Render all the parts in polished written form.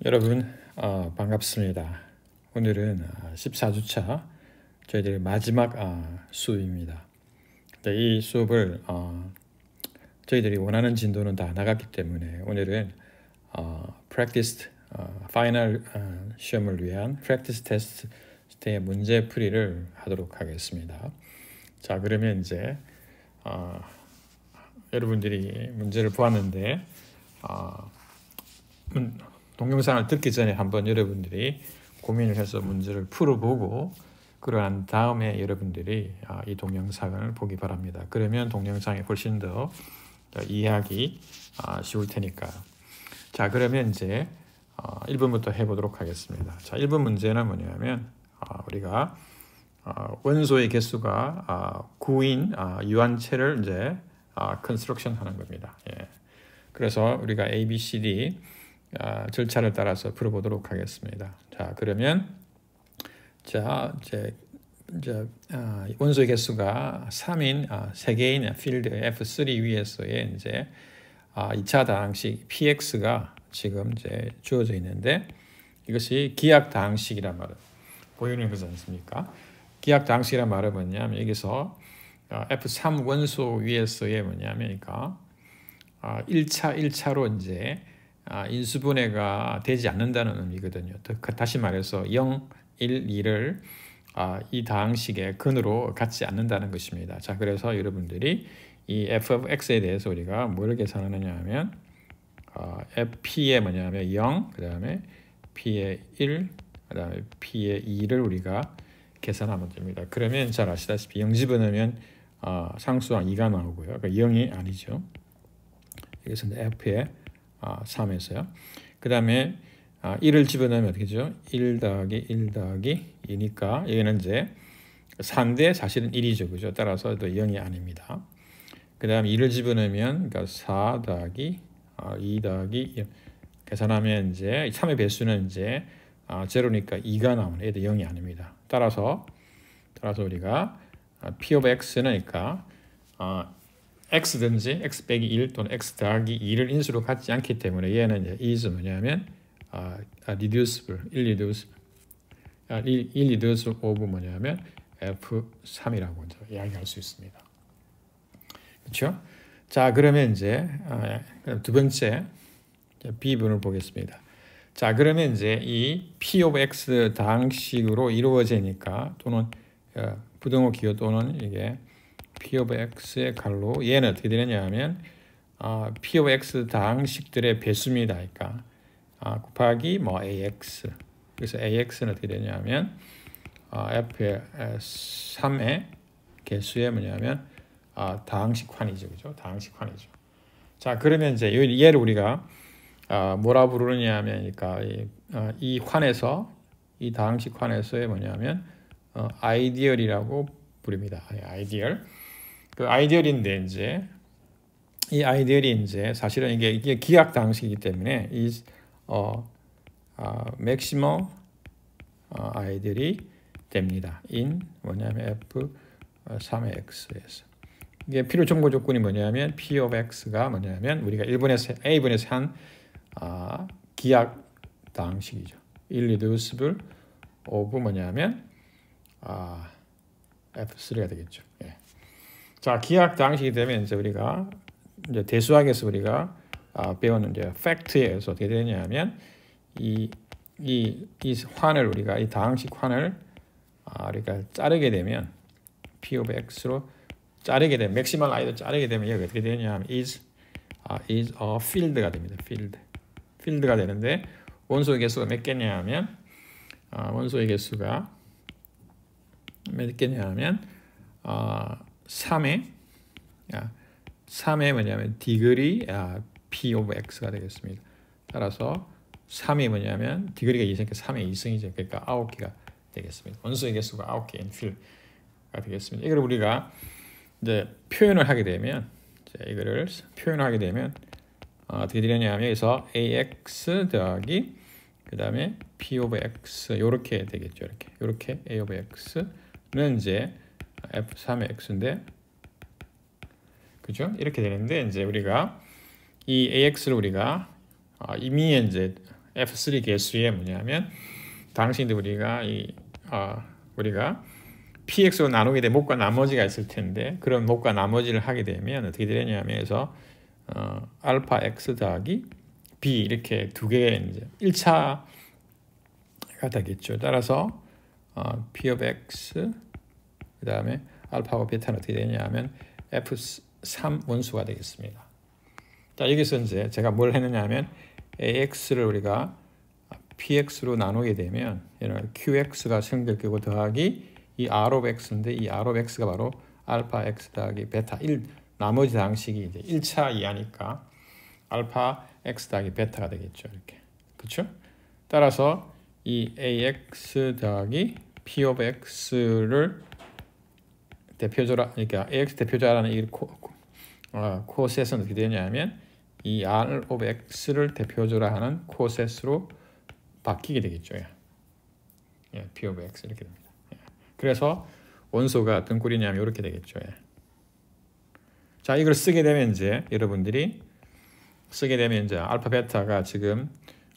여러분 반갑습니다. 오늘은 14주차 저희들의 마지막 수업입니다. 이 수업을 저희들이 원하는 진도는 다 나갔기 때문에 오늘은 practice 파이널 시험을 위한 practice 테스트의 문제풀이를 하도록 하겠습니다. 자, 그러면 이제 여러분들이 문제를 보았는데 동영상을 듣기 전에 한번 여러분들이 고민을 해서 문제를 풀어보고 그러한 다음에 여러분들이 이 동영상을 보기 바랍니다. 그러면 동영상이 훨씬 더 이해하기 쉬울 테니까요. 자, 그러면 이제 1번부터 해보도록 하겠습니다. 자, 1번 문제는 뭐냐면 우리가 원소의 개수가 9인 유한체를 이제 컨스트럭션 하는 겁니다. 예. 그래서 우리가 A, B, C, D 절차를 따라서 풀어보도록 하겠습니다. 자, 그러면 이제 원소의 개수가 3인 3개인 필드 F3 위에서의 이제 2차 다항식 PX가 지금 이제 주어져 있는데 이것이 기하 다항식이란 말을 보이는 거지 않습니까? 기하 다항식이란 말은 뭐냐면 여기서 F3 원소 위에서의 뭐냐면 그러니까 1차로 이제 인수분해가 되지 않는다는 의미거든요. 다시 말해서 0, 1, 2를 이 다항식의 근으로 갖지 않는다는 것입니다. 자, 그래서 여러분들이 이 f of x에 대해서 우리가 뭘 계산하느냐 하면 fp의 뭐냐면 0, 그 다음에 p의 1, 그 다음에 p의 2를 우리가 계산하면 됩니다. 그러면 잘 아시다시피 0 집어넣으면 상수항 2가 나오고요. 그러니까 0이 아니죠. 여기서 f의 3에서요. 그 다음에 1을 집어넣으면 어떻게 되죠? 1 더하기 1 더하기 2니까 여기는 이제 3대 사실은 1이죠. 그죠? 따라서 또 0이 아닙니다. 그 다음에 2를 집어넣으면 그러니까 4 더하기 2 더하기 1 계산하면 이제 3의 배수는 이제 제로니까 2가 나오는 얘도 0이 아닙니다. 따라서 우리가 P of X는 그러니까 x든지 x 빼기 1 또는 x 더하기 2를 인수로 갖지 않기 때문에 얘는 이제 is 뭐냐면 reducible, irreducible of 뭐냐면 f3이라고 이제 이야기할 수 있습니다. 그렇죠? 자, 그러면 이제 두 번째 B분을 보겠습니다. 자, 그러면 이제 이 P of X 다항식으로 이루어지니까 또는 부등호 기호 또는 이게 P of X의 갈로 얘는 어떻게 되느냐 하면 P of X 다항식들의 배수입니다. 그러니까 곱하기 뭐 AX. 그래서 AX는 어떻게 되냐 하면 F의 3의 개수의 뭐냐면 다항식환이죠. 그죠? 다항식환이죠. 자, 그러면 이제 얘를 우리가 뭐라 부르느냐 하면 그러니까 이 환에서 이 다항식환에서의 뭐냐면 아이디얼이라고 부릅니다. 아이디얼. 그 아이디얼인데 이제 이 아이디얼이 이제 사실은 이게 기하 다항식이기 때문에 is maximum 아이디얼이 됩니다. in 뭐냐면 f3의 x에서 이게 필요 정보 조건이 뭐냐면 p of x가 뭐냐면 우리가 A분에서 한 기하 다항식이죠. irreducible of 뭐냐면 F3가 되겠죠. 예. 자, 기하 다항식이 되면 이제 우리가 이제 대수학에서 우리가 배우는 이제 팩트에서 어떻게 되냐면 이 환을 우리가 이 다항식 환을 우리가 자르게 되면 P of X로 자르게 되면 맥시멀 아이들 자르게 되면 얘가 어떻게 되냐면 is a field가 됩니다. field가 되는데 원소의 개수가 몇 개냐면 원소의 개수가 몇 개냐면 3의 뭐냐면 디그리 P of X가 되겠습니다. 따라서 3이 뭐냐면 디그리가 2니까 3의 2승이죠. 그러니까 9개가 되겠습니다. 원소의 개수가 9개인 필드가 되겠습니다. 이걸 우리가 이제 표현을 하게 되면 어떻게 되냐면 여기서 AX 더하기 그 다음에 P of X 이렇게 되겠죠. 이렇게 A of X는 이제 F3의 X인데 그죠? 이렇게 되는데 이제 우리가 이 AX를 우리가 이미 이제 F3 개수에 뭐냐면 당신들 우리가 px로 나누게 돼 못과 나머지가 있을 텐데 그런 못과 나머지를 하게 되면 어떻게 되냐면 해서 알파 x 더하기 b 이렇게 두 개의 이제 1차가 되겠죠. 따라서 p of x 그 다음에 알파와 베타는 어떻게 되냐면 f3 원수가 되겠습니다. 자, 여기서 이제 제가 뭘 했느냐 하면 ax를 우리가 px로 나누게 되면 qx가 생길 거고 더하기 이 r of x인데 이 r of x가 바로 알파 x 더하기 베타 1 나머지 방식이 이제 1차 이하니까 알파 x 더하기 베타가 되겠죠. 이렇게. 그렇죠? 따라서 이 ax 더하기 p of x를 대표조라 그러니까 ax 대표자라는 이 코셋은 어떻게 되냐면 이 r of x를 대표조라 하는 코셋으로 바뀌게 되겠죠. 예, p of x 이렇게 됩니다. 예. 그래서 원소가 어떤 꼴이냐면 이렇게 되겠죠. 예. 자, 이걸 쓰게 되면 이제 여러분들이 쓰게 되면 이제 알파 베타가 지금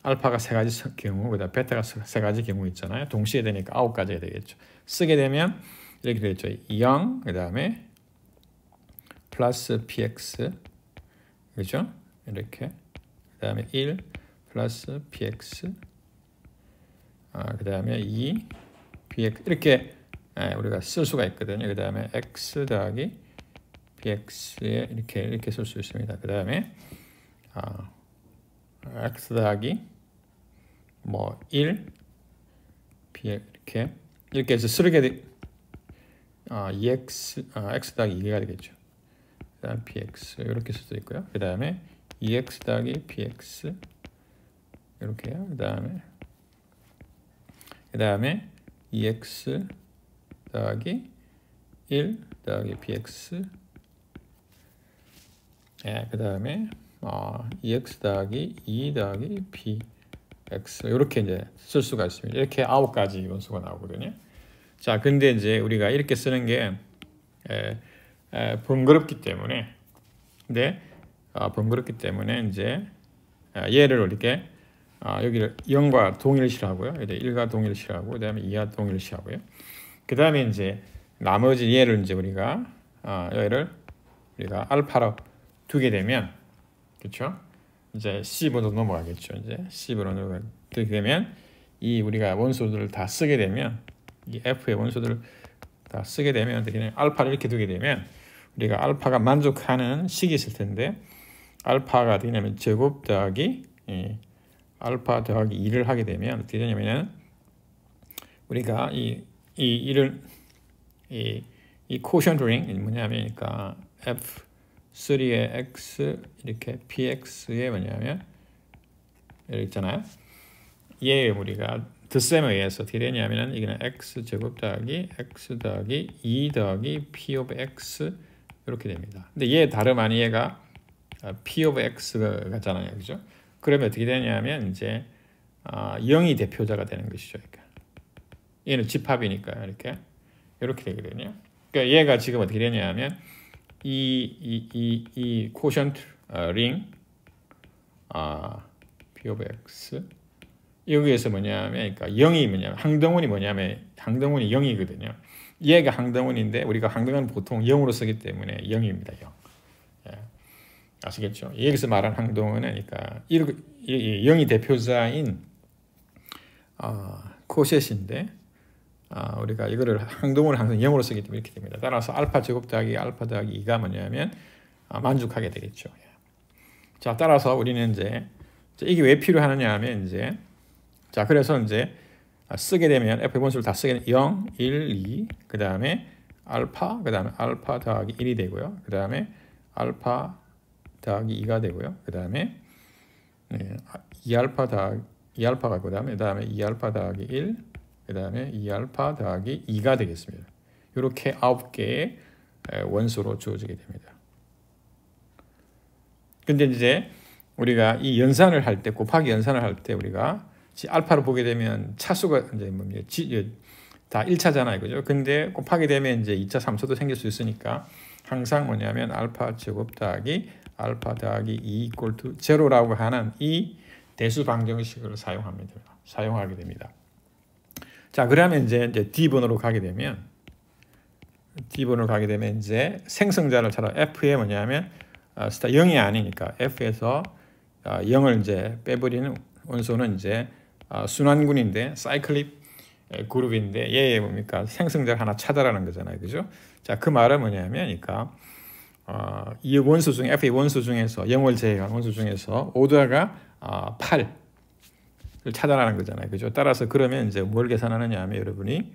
알파가 세 가지 경우 그다음 베타가 세 가지 경우 있잖아요. 동시에 되니까 9가지가 되겠죠. 쓰게 되면 이렇게 되겠죠. 0 그다음에 플러스 px 그죠? 이렇게 그다음에 1 플러스 px 그다음에 2 px 이렇게 우리가 쓸 수가 있거든요. 그다음에 x 더하기 px에 이렇게 쓸 수 있습니다. 그다음에 x 더하기 뭐 1 px 이렇게 해서 쓰게 돼 x 더하기 2가 되겠죠. 그다음 px 이렇게 쓸 수 있고요. 그다음에 2x 더하기 px 이렇게요. 그다음에 2x 더하기 1 더하기 px 그다음에 2x 더하기 2 더하기 px 이렇게 이제 쓸 수가 있습니다. 이렇게 9가지 원소가 나오거든요. 자, 근데 이제 우리가 이렇게 쓰는 게 번거롭기 때문에 번거롭기 때문에 이제 얘를 이렇게 여기를 0과 동일시하고요. 1과 동일시하고 그다음에 2와 동일시하고요. 그다음에 이제 나머지 얘를 이제 우리가 얘를 우리가 알파로 두게 되면 그렇죠? 이제 C번으로 넘어가겠죠. 이제 C번으로 넘어가게 되면 이 우리가 원소들을 다 쓰게 되면 이 F의 원소들을 다 쓰게 되면 그냥 알파를 이렇게 두게 되면 우리가 알파가 만족하는 식이 있을 텐데 알파가 어떻게 되냐면 제곱 더하기 알파 더하기 2를 하게 되면 어떻게 되냐면 우리가 이 코션트 링 뭐냐면 그러니까 F3의 X 이렇게 PX의 뭐냐면 여기 있잖아요. 얘 우리가 덧셈에 의해서 어떻게 되냐면은 이거는 X 제곱 더하기 X 더하기 2 더하기 P of X 이렇게 됩니다. 근데 얘 다름 아닌 얘가 P of X 같잖아요. 그죠? 그러면 어떻게 되냐면 이제 0이 대표자가 되는 것이죠. 그러니까 얘는 집합이니까 이렇게 되거든요. 그러니까 얘가 지금 어떻게 되냐면 이 코션트 링 P of X 여기에서 뭐냐면 그러니까 0이 뭐냐면 항등원이 0이거든요. 얘가 항등원인데 우리가 항등원은 보통 0으로 쓰기 때문에 0입니다. 0. 예. 아시겠죠? 여기서 말한 항등원은 그러니까 0이 대표자인 코셋인데 우리가 이거를 항등원을 항상 0으로 쓰기 때문에 이렇게 됩니다. 따라서 알파 제곱 더하기 알파 더하기 2가 뭐냐면 만족하게 되겠죠. 예. 자, 따라서 우리는 이제 이게 왜 필요하느냐 하면 이제 자, 그래서 이제 쓰게 되면 F의 원수를 다 쓰게 되면 0, 1, 2, 그 다음에 알파, 그 다음에 알파 더하기 1이 되고요. 그 다음에 알파 더하기 2가 되고요. 그 다음에 2알파가 그 다음에 2알파 더하기 1, 그 다음에 2알파 더하기 2가 되겠습니다. 이렇게 9개의 원소로 주어지게 됩니다. 근데 이제 우리가 이 연산을 할 때, 곱하기 연산을 할 때 우리가 알파를 보게 되면 차수가 이제 다 1차잖아요. 그죠? 근데 곱하게 되면 이제 2차, 3차도 생길 수 있으니까 항상 뭐냐면 알파 제곱 더하기 알파 더하기 2 equal to 0라고 하는 이 대수 방정식을 사용하게 됩니다. 자, 그러면 이제 D번으로 가게 되면 이제 생성자를 찾아 F에 뭐냐면 스타 0이 아니니까 F에서 0을 이제 빼버리는 원소는 이제 순환군인데 사이클릭 그룹인데 얘의 뭡니까? 생성자를 하나 찾아라는 거잖아요. 그죠? 자, 그 말은 뭐냐면 그러니까 이 원소 중에 F의 원소 중에서 0을 제외한 원소 중에서 오더가 8을 찾아라는 거잖아요. 그죠? 따라서 그러면 이제 뭘 계산하느냐 하면 여러분이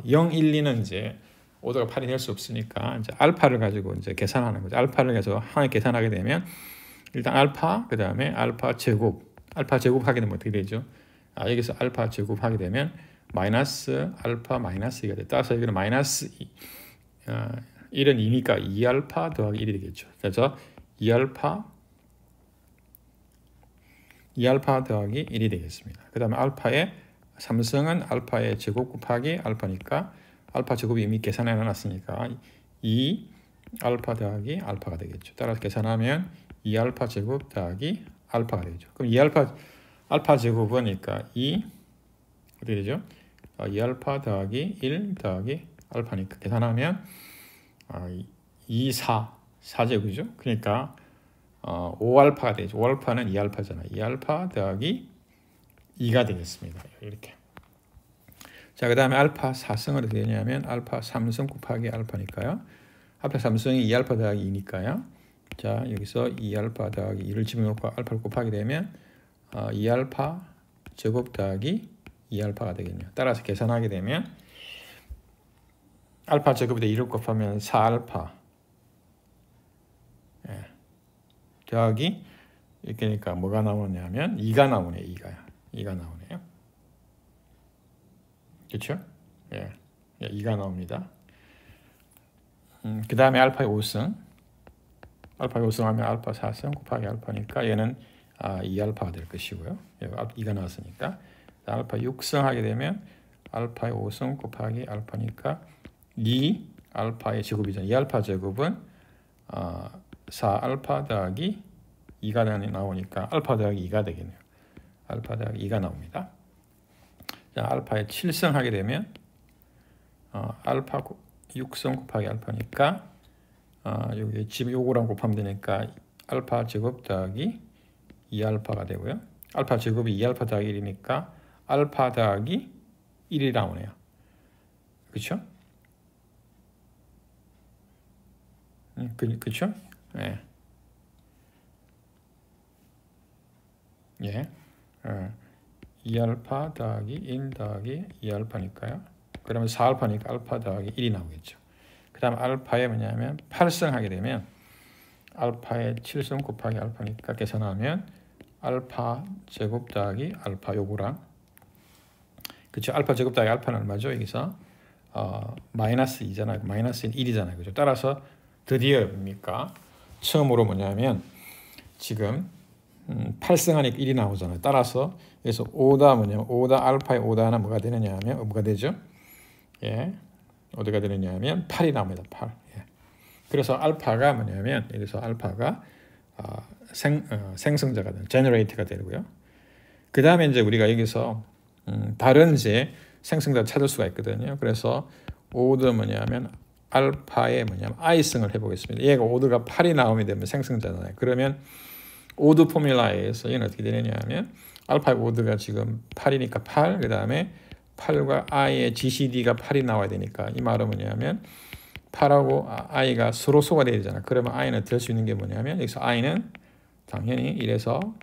0, 1, 2는 이제 오더가 8이 될 수 없으니까 이제 알파를 가지고 이제 계산하는 거죠. 알파를 해서 하나 계산하게 되면 일단 알파 그다음에 알파 제곱 하게 되면 어떻게 되죠? 여기서 알파 제곱 하게 되면 마이너스 알파 마이너스 2가 돼. 따라서 여기는 마이너스 1은 2니까 2알파 더하기 1이 되겠죠. 그래서 2알파 더하기 1이 되겠습니다. 그 다음에 알파의 삼성은 알파의 제곱 곱하기 알파니까 알파 제곱이 이미 계산해 놨으니까 2 알파 더하기 알파가 되겠죠. 따라서 계산하면 2 알파 제곱 더하기 알파가 되죠. 그럼 2 알파 제곱은 그러니까 2 어떻게 되죠? 2 알파 더하기 1 더하기 알파니까 계산하면 2 4제곱이죠. 그러니까 5알파가 되죠. 5알파는 2알파잖아요. 2알파 더하기 2가 되겠습니다. 이렇게. 자, 그 다음에 알파 4승은 어떻게 되냐면 알파 3승 곱하기 알파니까요. 알파 3승이 2알파 더하기 2니까요. 자, 여기서 2알파 더하기 2를 집어넣고 알파를 곱하게 되면 2알파 제곱 더하기 2알파가 되겠네요. 따라서 계산하게 되면 알파 제곱에다 2를 곱하면 4알파 더하기 그러니까 뭐가 나오냐면 2가 나오네요. 2가 나오네요. 그렇죠? 2가 나옵니다. 그 다음에 알파의 5승 하면 알파 4승 곱하기 알파니까 얘는 2알파가 될 것이고요. 2가 나왔으니까 알파 6승 하게 되면 알파의 5승 곱하기 알파니까 2 알파의 제곱이잖아요. 2알파 제곱은 4알파 더하기 2가 나오니까 알파 더하기 2가 되겠네요. 알파 더하기 2가 나옵니다. 자, 알파의 7승 하게 되면 알파 6승 곱하기 알파니까 여기 지금 요거랑 곱하면 되니까 알파 제곱 더하기 2알파가 되고요. 알파 제곱이 2알파 더하기 1이니까 알파 더하기 1이 나오네요. 그렇죠? 그렇죠? 예. 2알파 더하기 1 더하기 2알파니까요. 그러면 4알파니까 알파 더하기 1이 나오겠죠. 그 다음 알파에 뭐냐면 8승 하게 되면 알파의 7승 곱하기 알파니까 계산하면 알파 제곱 더하기 알파 요거랑 그렇죠. 알파 제곱 더하기 알파는 얼마죠? 여기서 마이너스 2잖아요. 마이너스 1이잖아요. 그죠? 따라서 드디어 뭡니까? 처음으로 뭐냐면 지금 8승하니까 1이 나오잖아요. 따라서 여기서 5다 뭐냐면 5다 알파의 5다는 뭐가 되느냐 하면 뭐가 되죠? 어디가 되느냐 하면 8이 나옵니다. 8. 그래서 알파가 뭐냐면 여기서 알파가 생성자가 되는 제너레이터가 되고요. 그 다음에 이제 우리가 여기서 다른 이제 생성자를 찾을 수가 있거든요. 그래서 오더 뭐냐면 알파의 뭐냐면 i승을 해보겠습니다. 얘가 오더가 8이 나오게 되면 생성자잖아요. 그러면 오더 포뮬라에서 얘는 어떻게 되느냐 하면 알파의 오더가 지금 8이니까 8, 그 다음에 8과 i의 GCD가 8이 나와야 되니까 이 말은 뭐냐면 8하고 i가 서로 소가 돼야 되잖아. 그러면 i는 될 수 있는 게 뭐냐면 여기서 i는 당연히 1에서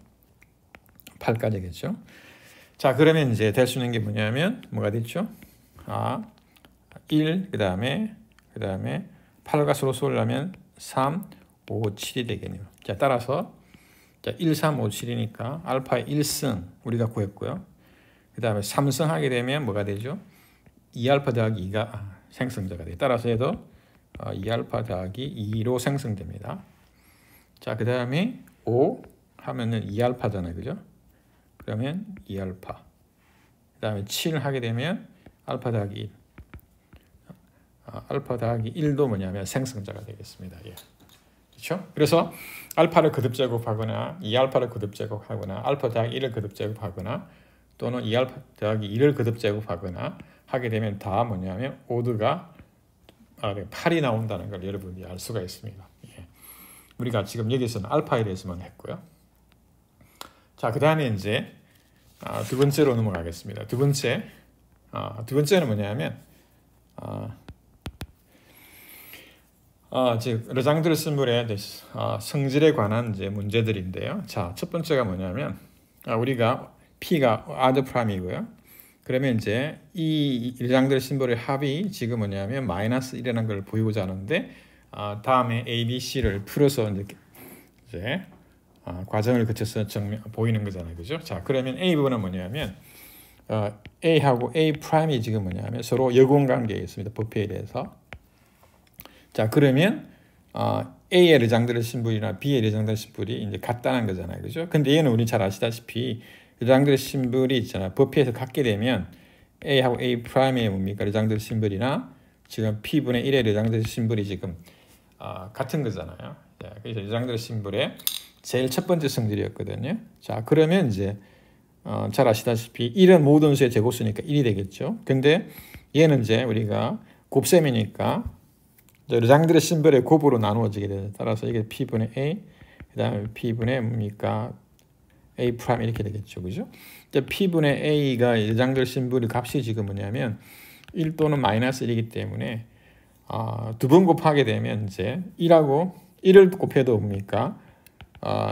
8까지겠죠. 자, 그러면 이제 될 수 있는 게 뭐냐면 뭐가 됐죠? 1, 그 다음에 8과 서로 쏘려면 3, 5, 7이 되겠네요. 자, 따라서 1, 3, 5, 7이니까 알파의 1승 우리가 구했고요. 그 다음에 3승 하게 되면 뭐가 되죠? 2알파 더하기 2가 생성자가 돼요. 따라서 얘도 2알파 더하기 2로 생성됩니다. 자, 그 다음에 5 하면은 2알파잖아요. 그죠? 그러면 2알파. 그 다음에 7 하게 되면 알파 더하기 1. 알파 더하기 1도 뭐냐면 생성자가 되겠습니다. 그렇죠? 그래서 알파를 거듭 제곱하거나 2알파를 거듭 제곱하거나 알파 더하기 1을 거듭 제곱하거나 또는 2알파 더하기 2를 거듭 제곱하거나 하게 되면 다 뭐냐면 모두가 8이 나온다는 걸 여러분이 알 수가 있습니다. 예. 우리가 지금 여기서는 알파에 대해서만 했고요. 자, 그 다음에 이제 두 번째로 넘어가겠습니다. 두 번째는 뭐냐면 즉 르장드르 심볼의 성질에 관한 이제 문제들인데요. 자, 첫 번째가 뭐냐면 우리가 P가 아드 프라임이고요. 그러면 이제 이 르장드르 심볼의 합이 지금 뭐냐면 마이너스 1이라는 걸 보이고자 하는데 다음에 A, B, C를 풀어서 이제 과정을 거쳐서 보이는 거잖아요, 그죠? 자, 그러면 A 부분은 뭐냐면 A하고 A 프라임이 지금 뭐냐면 서로 여공 관계에 있습니다. 부피에 대해서. 자, 그러면 A의 르장드르 심볼이나 B의 르장드르 심볼이 이제 같다는 거잖아요, 그죠? 근데 얘는 우리 잘 아시다시피 르장드르 심볼이 있잖아요. 부피에서 같게 되면 A하고 A 프라임의 뭡니까? 르장드르 심볼이나 지금 P분의 1의 르장드르 심볼이 지금 같은 거잖아요. 자, 그래서 르장드르 심볼의 제일 첫 번째 성질이었거든요. 자, 그러면 이제 잘 아시다시피 1은 모든 수의 제곱수니까 1이 되겠죠. 근데 얘는 이제 우리가 곱셈이니까 르장드르 심볼의 곱으로 나누어지게 되죠. 따라서 이게 P분의 A, 그 다음에 P분의 뭡니까? A 프라임 이렇게 되겠죠. 그죠? P분의 A가 르장드르 심볼의 값이 지금 뭐냐면 1 또는 마이너스 1이기 때문에 두 번 곱하게 되면 이제 1하고 1을 곱해도 뭡니까?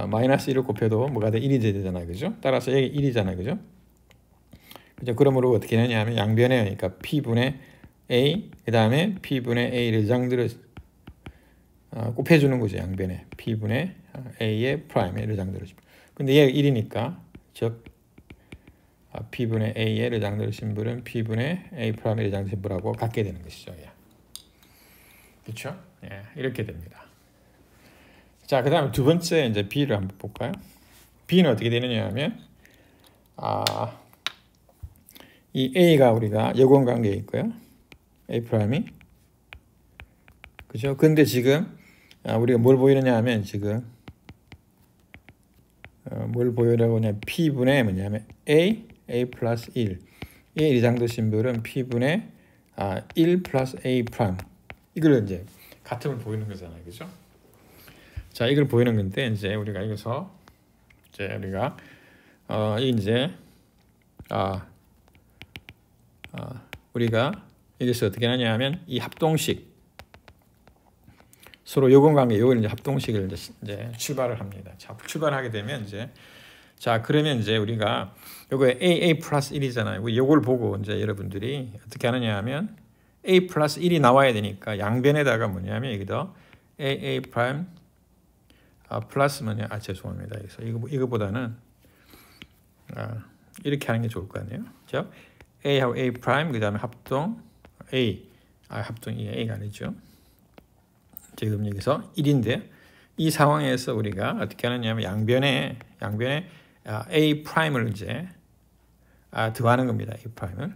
마이너스 1을 곱해도 뭐가 돼? 1이 되잖아요. 그죠? 따라서 여기 1이잖아요. 그죠? 그죠? 그러므로 어떻게 되냐면 양변에 그러니까 P분의 A 그 다음에 P분의 A를 르장드르 곱해주는 거죠. 양변에 P분의 A의 프라임의 르장드르 심볼. 근데 얘가 1이니까 즉 P분의 A의 르장드르 심볼은 P분의 A 프라임의 르장드르 심볼하고 같게 되는 것이죠. 예. 그렇죠? 예, 이렇게 됩니다. 자, 그 다음에 두 번째 이제 B를 한번 볼까요? B는 어떻게 되느냐 하면 이 A가 우리가 여건 관계에 있고요. A 프라임이 그죠? 근데 지금 우리가 뭘 보이느냐 하면 지금 뭘 보이려고 하냐 P분의 뭐냐면 A 플러스 1 이 리장드 심볼은 P분의 1 플러스 A 프라임 이걸 이제 같음을 보이는 거잖아요. 그죠? 자, 이걸 보이는 건데 이제 우리가 여기서 이제 우리가 이제 우리가 여기서 어떻게 하냐면 이 합동식 서로 요건관계 요걸 이제 합동식을 이제 출발을 합니다. 자, 출발하게 되면 이제 자, 그러면 이제 우리가 요거 A 플러스 1이잖아요. 요걸 보고 이제 여러분들이 어떻게 하느냐 하면 A 플러스 1이 나와야 되니까 양변에다가 뭐냐면 여기다 A 프라임 플러스 뭐냐 죄송합니다. 그래서 이거보다는 이렇게 하는 게 좋을 것 같네요. 자, A하고 A 프라임 그 다음에 합동 A 합동이 A가 아니죠. 지금 여기서 1인데 이 상황에서 우리가 어떻게 하느냐면 양변에 A 프라임을 이제 더하는 겁니다. A 프라임을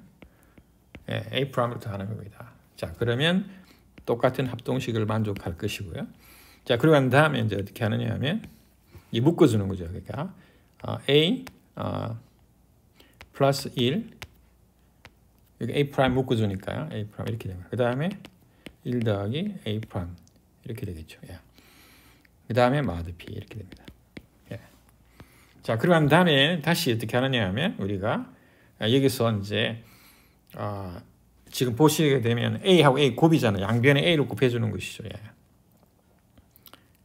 A 프라임을 더하는 겁니다. 자, 그러면 똑같은 합동식을 만족할 것이고요. 자, 그러고 난 다음에 이제 어떻게 하느냐 하면 이 묶어주는 거죠. 그러니까 A 플러스 1 여기 A 프라임 묶어주니까요. A 프라임 이렇게 됩니다. 그 다음에 1 더하기 A 프라임 이렇게 되겠죠. 예. 그 다음에 마드 P 이렇게 됩니다. 예. 자, 그러고 난 다음에 다시 어떻게 하느냐 하면 우리가 여기서 이제 지금 보시게 되면 A하고 A 곱이잖아요. 양변에 A를 곱해주는 것이죠. 예.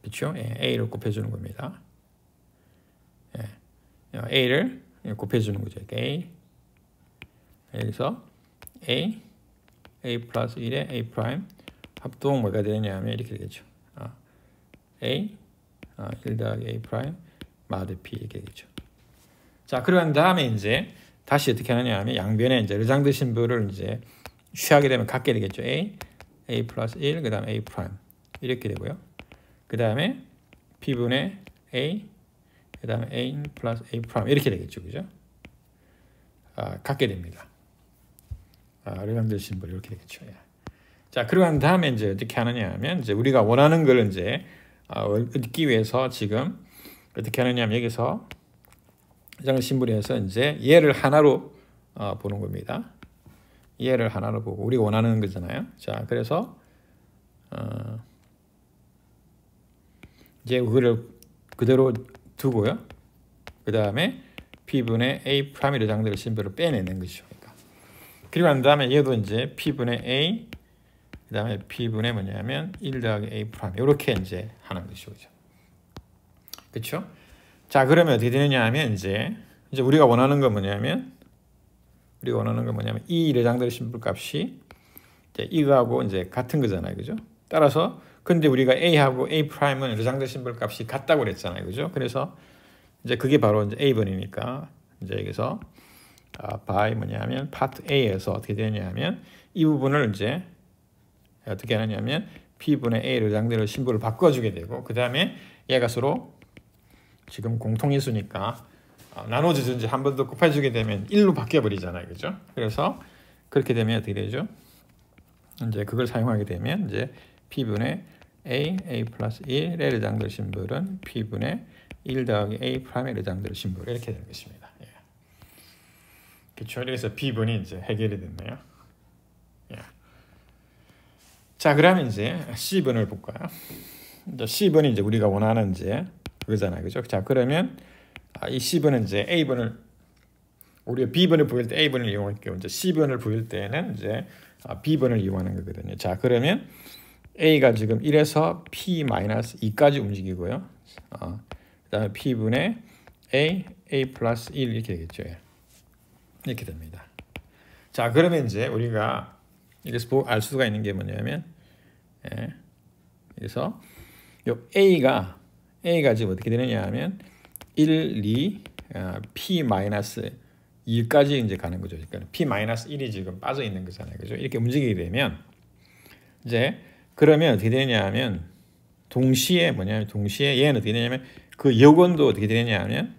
그렇죠? 예. A를 곱해주는 겁니다. 예. A를 곱해주는 거죠. A 여기서 A 플러스 1에 A 프라임 합동 뭐가 되냐면 이렇게 되겠죠. A 1 더하기 A 프라임 마드 P 이렇게 되겠죠. 자, 그러한 다음에 이제 다시 어떻게 하느냐 하면 양변에 이제 르장드 심볼을 이제 취하게 되면 갖게 되겠죠. A 플러스 1 그 다음에 A 프라임 이렇게 되고요. 그 다음에 P분의 A 그 다음에 A 플러스 A 프라임 이렇게 되겠죠. 그죠? 갖게 됩니다. 르장드 심볼 이렇게 되겠죠. 예. 자, 그러고 난 다음에 이제 어떻게 하느냐 하면 이제 우리가 원하는 걸 이제 얻기 위해서 지금 어떻게 하느냐면 여기서 이장을 신분해서 이제 얘를 하나로 보는 겁니다. 얘를 하나로 보고 우리가 원하는 거잖아요. 자, 그래서 이제 그거를 그대로 두고요. 그 다음에 P분의 A 프라임의 레장들 신분을 빼내는 것이죠. 그리고 난 다음에 얘도 이제 P분의 A, 그 다음에 P분의 뭐냐면 1 더하기 A 프라임 이렇게 이제 하는 것이죠. 그렇죠? 자, 그러면 어떻게 되느냐 하면 이제 우리가 원하는 건 뭐냐면 이 레장들 신분 값이 이제 이거하고 이제 같은 거잖아요. 그죠? 따라서 근데 우리가 A하고 A 프라임은 레장들 신분 값이 같다고 그랬잖아요. 그죠? 그래서 이제 그게 바로 이제 A번이니까 이제 여기서 by 뭐냐면 파트 A에서 어떻게 되냐면 이 부분을 이제 어떻게 하느냐면 P분의 A 레장들 신분을 바꿔주게 되고 그 다음에 얘가 서로 지금 공통인수니까 나눠주든지 한 번 더 곱해주게 되면 1로 바뀌어버리잖아요. 그죠? 그래서 그렇게 되면 어떻게 되죠? 이제 그걸 사용하게 되면 이제 P분의 A 플러스 1의 레장들 신분은 P분의 1 더하기 A 프라임의 레장들 신분 이렇게 되는 것입니다. 예. 그렇죠? 그래서 B분이 이제 해결이 됐네요. 예. 자, 그러면 이제 C분을 볼까요? 이제 C분이 이제 우리가 원하는 이제 그거잖아요. 그죠? 자, 그러면 이 C분은 이제 A분을 우리가 B분을 부일 때 A분을 이용할게요. 이제 C분을 부일 때는 이제 B분을 이용하는 거거든요. 자, 그러면 A가 지금 1에서 P-2까지 움직이고요. 그 다음에 P분의 A 플러스 1 이렇게 되겠죠. 이렇게 됩니다. 자, 그러면 이제 우리가 여기서 알 수가 있는 게 뭐냐면 그래서 요 A가 지금 어떻게 되느냐 하면 1, 2, P-1까지 이제 가는 거죠. 그러니까 P-1이 지금 빠져 있는 거잖아요. 그죠? 이렇게 움직이게 되면 이제 그러면 어떻게 되느냐 하면 동시에 얘는 어떻게 되냐면 그 여건도 어떻게 되느냐 하면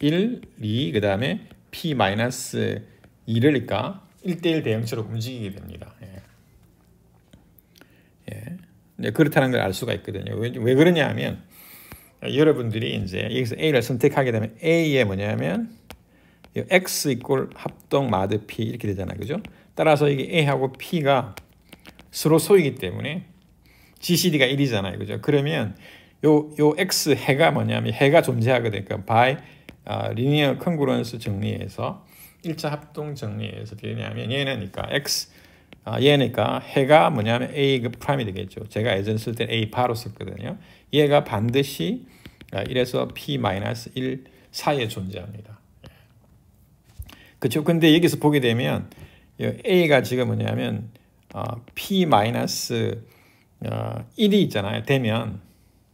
1, 2, 그 다음에 P-2를 그러니까 1대1 대응처럼 움직이게 됩니다. 네, 그렇다는 걸 알 수가 있거든요. 왜 그러냐 하면 여러분들이 이제 여기서 A를 선택하게 되면 A에 뭐냐면 X 이꼴 합동 마드 P 이렇게 되잖아요. 그죠? 따라서 이게 A하고 P가 서로 소이기 때문에 GCD가 1이잖아요. 그죠? 그러면 요 X 해가 뭐냐면 해가 존재하거든요. 그러니까 by linear congruence 정리해서 1차 합동 정리해서 어떻게 되냐면 얘는 그러니까 얘니까 해가 뭐냐면 A 프라임이 되겠죠. 제가 예전 쓸 때 A 바로 썼거든요. 얘가 반드시 1에서 P-1 사이에 존재합니다. 그렇죠? 근데 여기서 보게 되면 A가 지금 뭐냐면 P-1이 있잖아요. 되면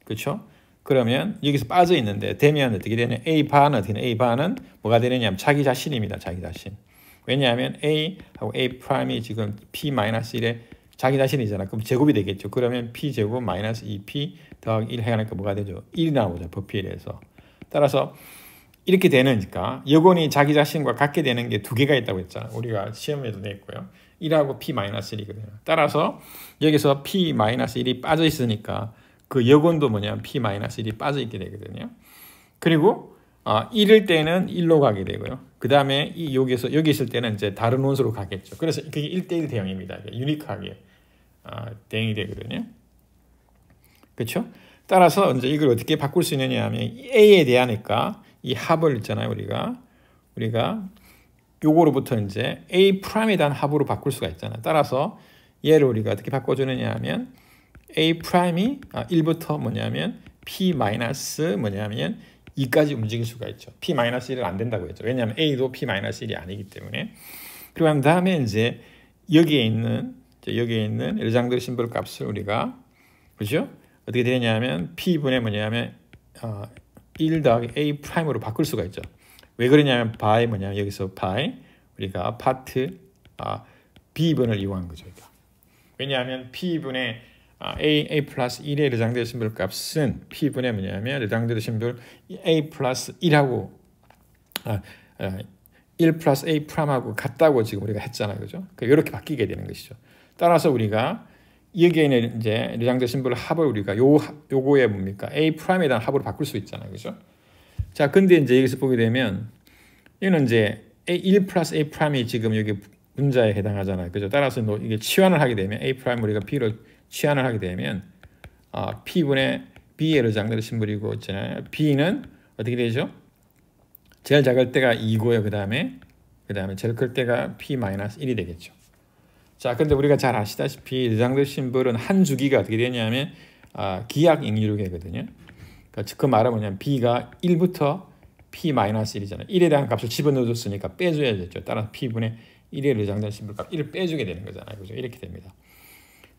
그렇죠? 그러면 여기서 빠져 있는데 되면 어떻게 되냐? A 바는 뭐가 되느냐? 자기 자신입니다. 자기 자신. 왜냐하면 A하고 A 프라임이 지금 P-1에 자기 자신이잖아. 그럼 제곱이 되겠죠. 그러면 P 제곱 마이너스 2P 더하기 1 해가니까 뭐가 되죠? 1이 나오죠. 법필에서. 따라서 이렇게 되니까 여건이 자기 자신과 같게 되는 게 두 개가 있다고 했잖아. 우리가 시험에도 냈고요. 1하고 P-1이거든요. 따라서 여기서 P-1이 빠져 있으니까 그 여건도 뭐냐면 P-1이 빠져 있게 되거든요. 그리고 1일 때는 1로 가게 되고요. 그 다음에 여기 있을 때는 이제 다른 원소로 가겠죠. 그래서 그게 1대1 대응입니다. 유니크하게 대응이 되거든요. 그렇죠? 따라서 이제 이걸 어떻게 바꿀 수 있느냐 하면 A에 대하니까 이 합을 있잖아요. 우리가 요거로부터 이제 A 프라임에 대한 합으로 바꿀 수가 있잖아요. 따라서 얘를 우리가 어떻게 바꿔주느냐 하면 A 프라임이 1부터 뭐냐면 P 마이너스 뭐냐면 2까지 움직일 수가 있죠. P-1은 안 된다고 했죠. 왜냐하면 A도 P-1이 아니기 때문에. 그리고 난 다음에 이제 여기에 있는 레장들 심볼 값을 우리가 그죠? 어떻게 되냐면 P분의 뭐냐면 1 더하기 A 프라임으로 바꿀 수가 있죠. 왜 그러냐면 by 뭐냐면 여기서 by 우리가 파트 B분을 이용한 거죠. 왜냐하면 P분의 A 플러스 1의 레장들 심볼 값은 P분의 뭐냐면 레장들 심볼 A 플러스 1하고 1 플러스 A 프라임하고 같다고 지금 우리가 했잖아요. 그죠? 이렇게 바뀌게 되는 것이죠. 따라서 우리가 여기에 있는 이제 르장드 심볼 합을 우리가 요거에 뭡니까? A 프라임에 대한 합으로 바꿀 수 있잖아요. 그죠? 자, 근데 이제 여기서 보게 되면 이거는 이제 A1 플러스 A 프라임이 지금 여기 분자에 해당하잖아요. 그죠? 따라서 이게 치환을 하게 되면 A 프라임 우리가 B로 치환을 하게 되면 P분의 B의 르장드 심볼이고 있잖아요. B는 어떻게 되죠? 제일 작을 때가 2고요. 그 다음에 제일 클 때가 P-1이 되겠죠. 자, 근데 우리가 잘 아시다시피 르장드 심볼은 한 주기가 어떻게 되냐면 기하 익률계거든요. 그 말은 뭐냐면 B가 1부터 P-1이잖아요. 1에 대한 값을 집어넣어줬으니까 빼줘야 되죠. 따라서 P분의 1의 르장드 심볼 값 1을 빼주게 되는 거잖아요. 그죠? 이렇게 됩니다.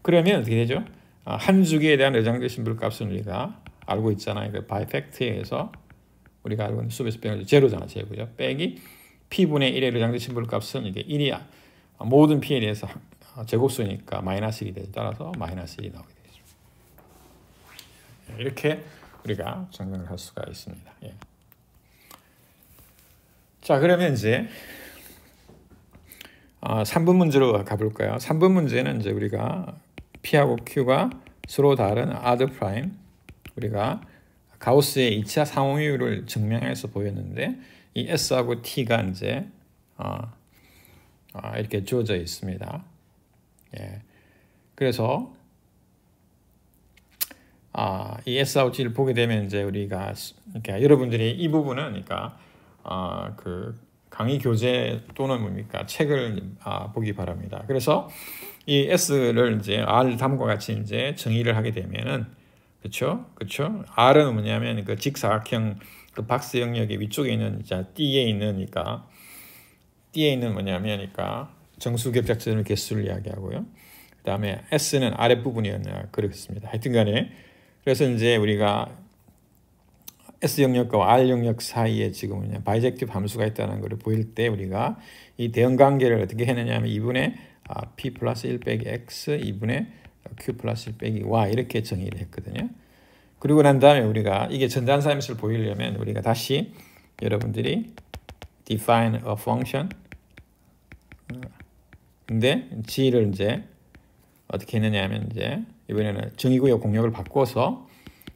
그러면 어떻게 되죠? 한 주기에 대한 르장드 심볼 값은 우리가 알고 있잖아요. 그 바이팩트에 의해서 우리가 알고 있는 수에서 빼는 제로잖아, 제로죠. 빼기 P분의 1의 르장드 심볼 값은 이게 1이 모든 P에 대해서 제곱수니까 마이너스 1이 되죠. 따라서 마이너스 1이 나오게 되죠. 이렇게 우리가 적용을 할 수가 있습니다. 예. 자, 그러면 이제 3번 문제로 가볼까요? 3번 문제는 이제 우리가 P하고 Q가 서로 다른 아드 프라임, 우리가 가우스의 2차 상호율을 증명해서 보였는데 이 S하고 T가 이제 이렇게 주어져 있습니다. 예. 그래서 이 S하고 T를 보게 되면 이제 우리가 그러니까 여러분들이 이 부분은 그러니까 그 강의 교재 또는 뭡니까 책을 보기 바랍니다. 그래서 이 S를 이제 R 다음과 같이 이제 정의를 하게 되면은 그렇죠? R은 뭐냐면 그 직사각형 그 박스 영역의 위쪽에 있는 D에 있는 그러니까 D에 있는 뭐냐면 그러니까 정수 겹작점의 개수를 이야기하고요. 그다음에 S는 아랫부분이었나 그렇습니다. 하여튼간에 그래서 이제 우리가 S 영역과 R 영역 사이에 지금 바이젝티브 함수가 있다는 것을 보일 때 우리가 이 대응 관계를 어떻게 했느냐면 2분의 P 플러스 1 빼기 X 2분의 Q 플러스 1 빼기 Y 이렇게 정의를 했거든요. 그리고 난 다음에 우리가 이게 전단사임을 보이려면 우리가 다시 여러분들이 define a function 근데 G를 이제 어떻게 했느냐 하면 이제 이번에는 정의구역 공역을 바꿔서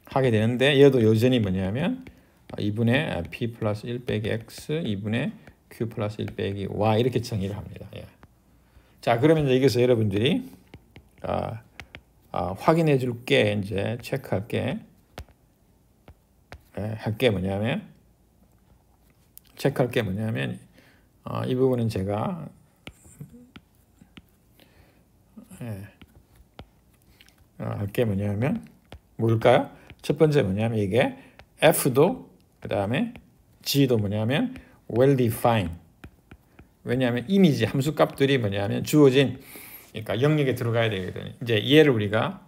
하게 되는데 얘도 여전히 뭐냐면 2분의 P 플러스 1 빼기 X 2분의 Q 플러스 1 빼기 Y 이렇게 정의를 합니다. 예. 자, 그러면 이제 여기서 여러분들이 확인해 줄게 이제 체크할게 할게 뭐냐면 체크할 게 뭐냐면 이 부분은 제가 할 게 뭐냐면 뭘까요? 첫 번째 뭐냐면 이게 F도 그 다음에 G도 뭐냐면 well defined. 왜냐하면 이미지 함수 값들이 뭐냐면 주어진 그러니까 영역에 들어가야 되거든요. 이제 얘를 우리가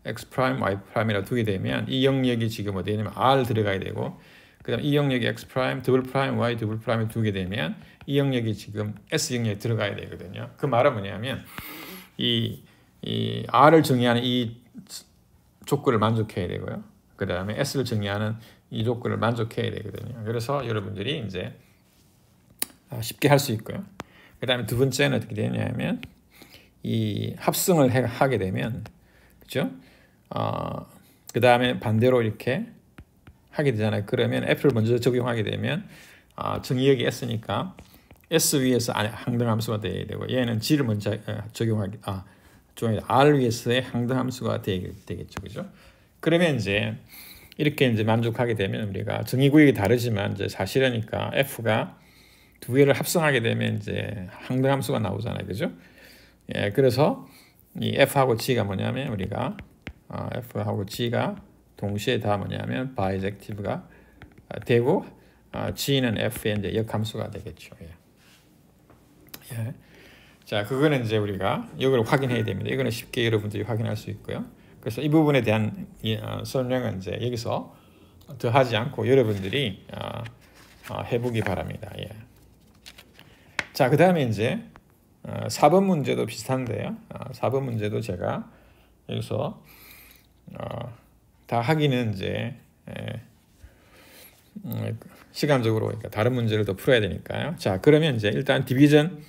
x 프라임, y 프라임이라 두게 되면 이 영역이 지금 어디 있냐면 r 들어가야 되고 그다음 이 영역이 x 프라임, 더블 프라임, y 더블 프라임을 두게 되면 이 영역이 지금 s 영역에 들어가야 되거든요. 그 말은 뭐냐면 이 r을 정의하는 이 조건을 만족해야 되고요. 그 다음에 s를 정의하는 이 조건을 만족해야 되거든요. 그래서 여러분들이 이제 쉽게 할 수 있고요. 그 다음에 두 번째는 어떻게 되냐면 이 합성을 하게 되면 그죠? 그 다음에 반대로 이렇게 하게 되잖아요. 그러면 F를 먼저 적용하게 되면 정의역이 S니까 S 위에서 항등함수가 돼야 되고 얘는 G를 먼저 적용하게 R 위에서의 항등함수가 되겠죠, 그죠? 그러면 이제 이렇게 이제 만족하게 되면 우리가 정의구역이 다르지만 이제 사실이니까 F가 두 개를 합성하게 되면 이제 항등함수가 나오잖아요, 그죠? 예, 그래서 이 F하고 G가 뭐냐면 우리가 F하고 G가 동시에 다 뭐냐면 바이젝티브가 되고 G는 F의 이제 역함수가 되겠죠. 예. 예. 자, 그거는 이제 우리가 이걸 확인해야 됩니다. 이거는 쉽게 여러분들이 확인할 수 있고요. 그래서 이 부분에 대한 설명은 이제 여기서 더 하지 않고 여러분들이 해보기 바랍니다. 예. 자, 그 다음에 이제 4번 문제도 비슷한데요. 4번 문제도 제가 여기서 다 하기는 이제 시간적으로 그러니까 다른 문제를 더 풀어야 되니까요. 자, 그러면 이제 일단 디비전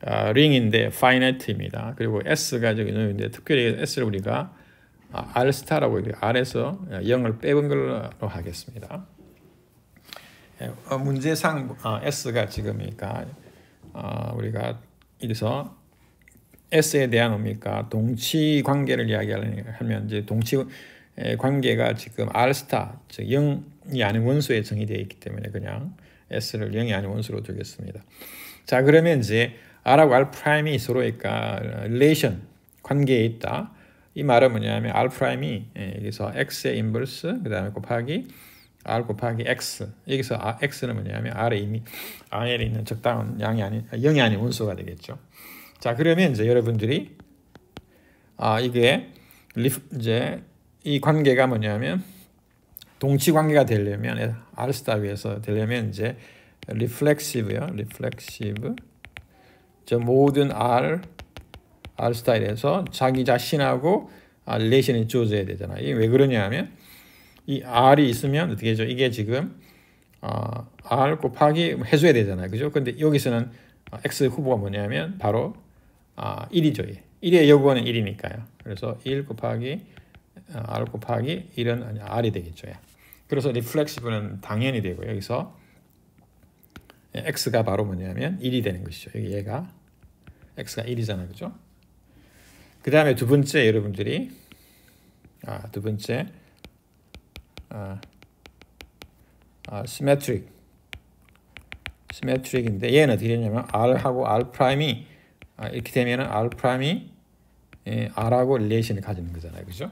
ring인데 finite입니다. 그리고 s가 저기 있는데 특별히 s를 우리가 r 스타라고 r에서 0을 빼본 걸로 하겠습니다. 문제상 s가 지금이니까 우리가 여기서 s에 대한 뭡니까 동치 관계를 이야기하면 이제 동치 관계가 지금 r 스타 즉 0이 아닌 원소에 정의되어 있기 때문에 그냥 s를 0이 아닌 원소로 두겠습니다. 자 그러면 이제 r하고 r 프라임이 서로니까 relation 관계에 있다. 이 말은 뭐냐면 r 프라임이 여기서 x의 인버스 그다음에 곱하기 r 곱하기 x 여기서 x는 뭐냐면 r에 이미 r에 있는 적당한 양이 아닌 0이 아닌 원소가 되겠죠. 자 그러면 이제 여러분들이 이게 이제 이 관계가 뭐냐면 동치 관계가 되려면 r 스타 위에서 되려면 이제 reflexive요. reflexive 저 모든 r 스타일에서 자기 자신하고 릴레이션이 주어져야 되잖아요. 이게 왜 그러냐면 이 r이 있으면 어떻게 되죠? 이게 지금 r 곱하기 해줘야 되잖아요. 그죠? 근데 여기서는 x 후보가 뭐냐면 바로 1이죠. 1의 여부는 1이니까요. 그래서 1 곱하기 r 곱하기 1은 r이 되겠죠. 그래서 리플렉시브는 당연히 되고 여기서 x가 바로 뭐냐면 1이 되는 것이죠. 여기 얘가 x가 1이잖아요. 그죠? 그 다음에 두 번째 여러분들이 두 번째 시메트릭인데 얘는 어떻게 되냐면 r하고 r 프라임이 이렇게 되면은 r 프라임이 r하고 릴레이션을 가지는 거잖아요. 그죠?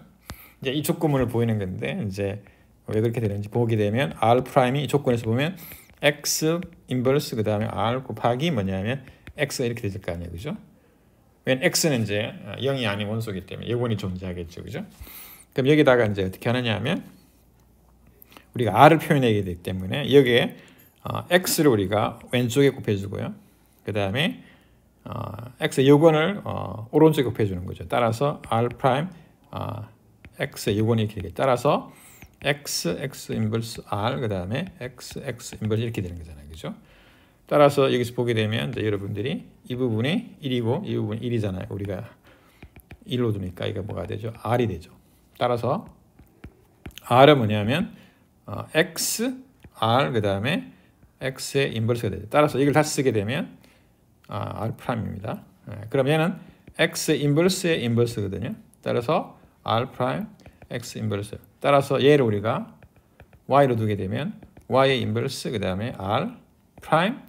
이제 이 조건문을 보이는 건데 이제 왜 그렇게 되는지 보게 되면 r 프라임이 이 조건에서 보면 x 인버스 그다음에 r 곱하기 뭐냐면 x가 이렇게 되질 거 아니에요. 그죠? 왜냐면 x는 이제 0이 아닌 원소이기 때문에 여건이 존재하겠죠. 그죠? 그럼 여기다가 이제 어떻게 하느냐 하면 우리가 r을 표현하게 되기 때문에 여기에 x를 우리가 왼쪽에 곱해주고요. 그 다음에 x의 요건을 오른쪽에 곱해주는 거죠. 따라서 r 프라임 x의 요건이 이렇게 되겠죠. 따라서 x 인버스 r 그 다음에 x 인버스 이렇게 되는 거잖아요. 그죠? 따라서 여기서 보게 되면 이제 여러분들이 이 부분이 1이고 이 부분이 1이잖아요. 우리가 1로 두니까 이게 뭐가 되죠? r이 되죠. 따라서 r은 뭐냐면 x, r 그 다음에 x의 인버스가 되죠. 따라서 이걸 다시 쓰게 되면 r 프라임입니다. 그럼 얘는 x 인버스의 인버스거든요. 따라서 r 프라임 x 인버스. 따라서 얘를 우리가 y로 두게 되면 y의 인버스 그 다음에 r 프라임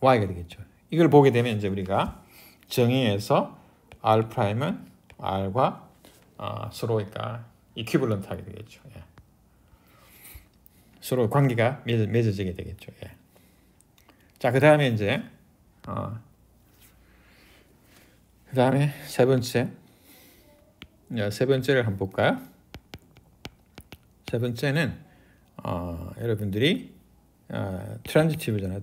y가 되겠죠. 이걸 보게 되면 이제 우리가 정의에서 r 프라임은 r과 서로 그러니까 이퀴벌런트하게 되겠죠. 예. 서로 관계가 맺어지게 되겠죠. 예. 자, 그 다음에 이제 그 다음에 세 번째를 한번 볼까요? 세 번째는 여러분들이 트랜지티브잖아요.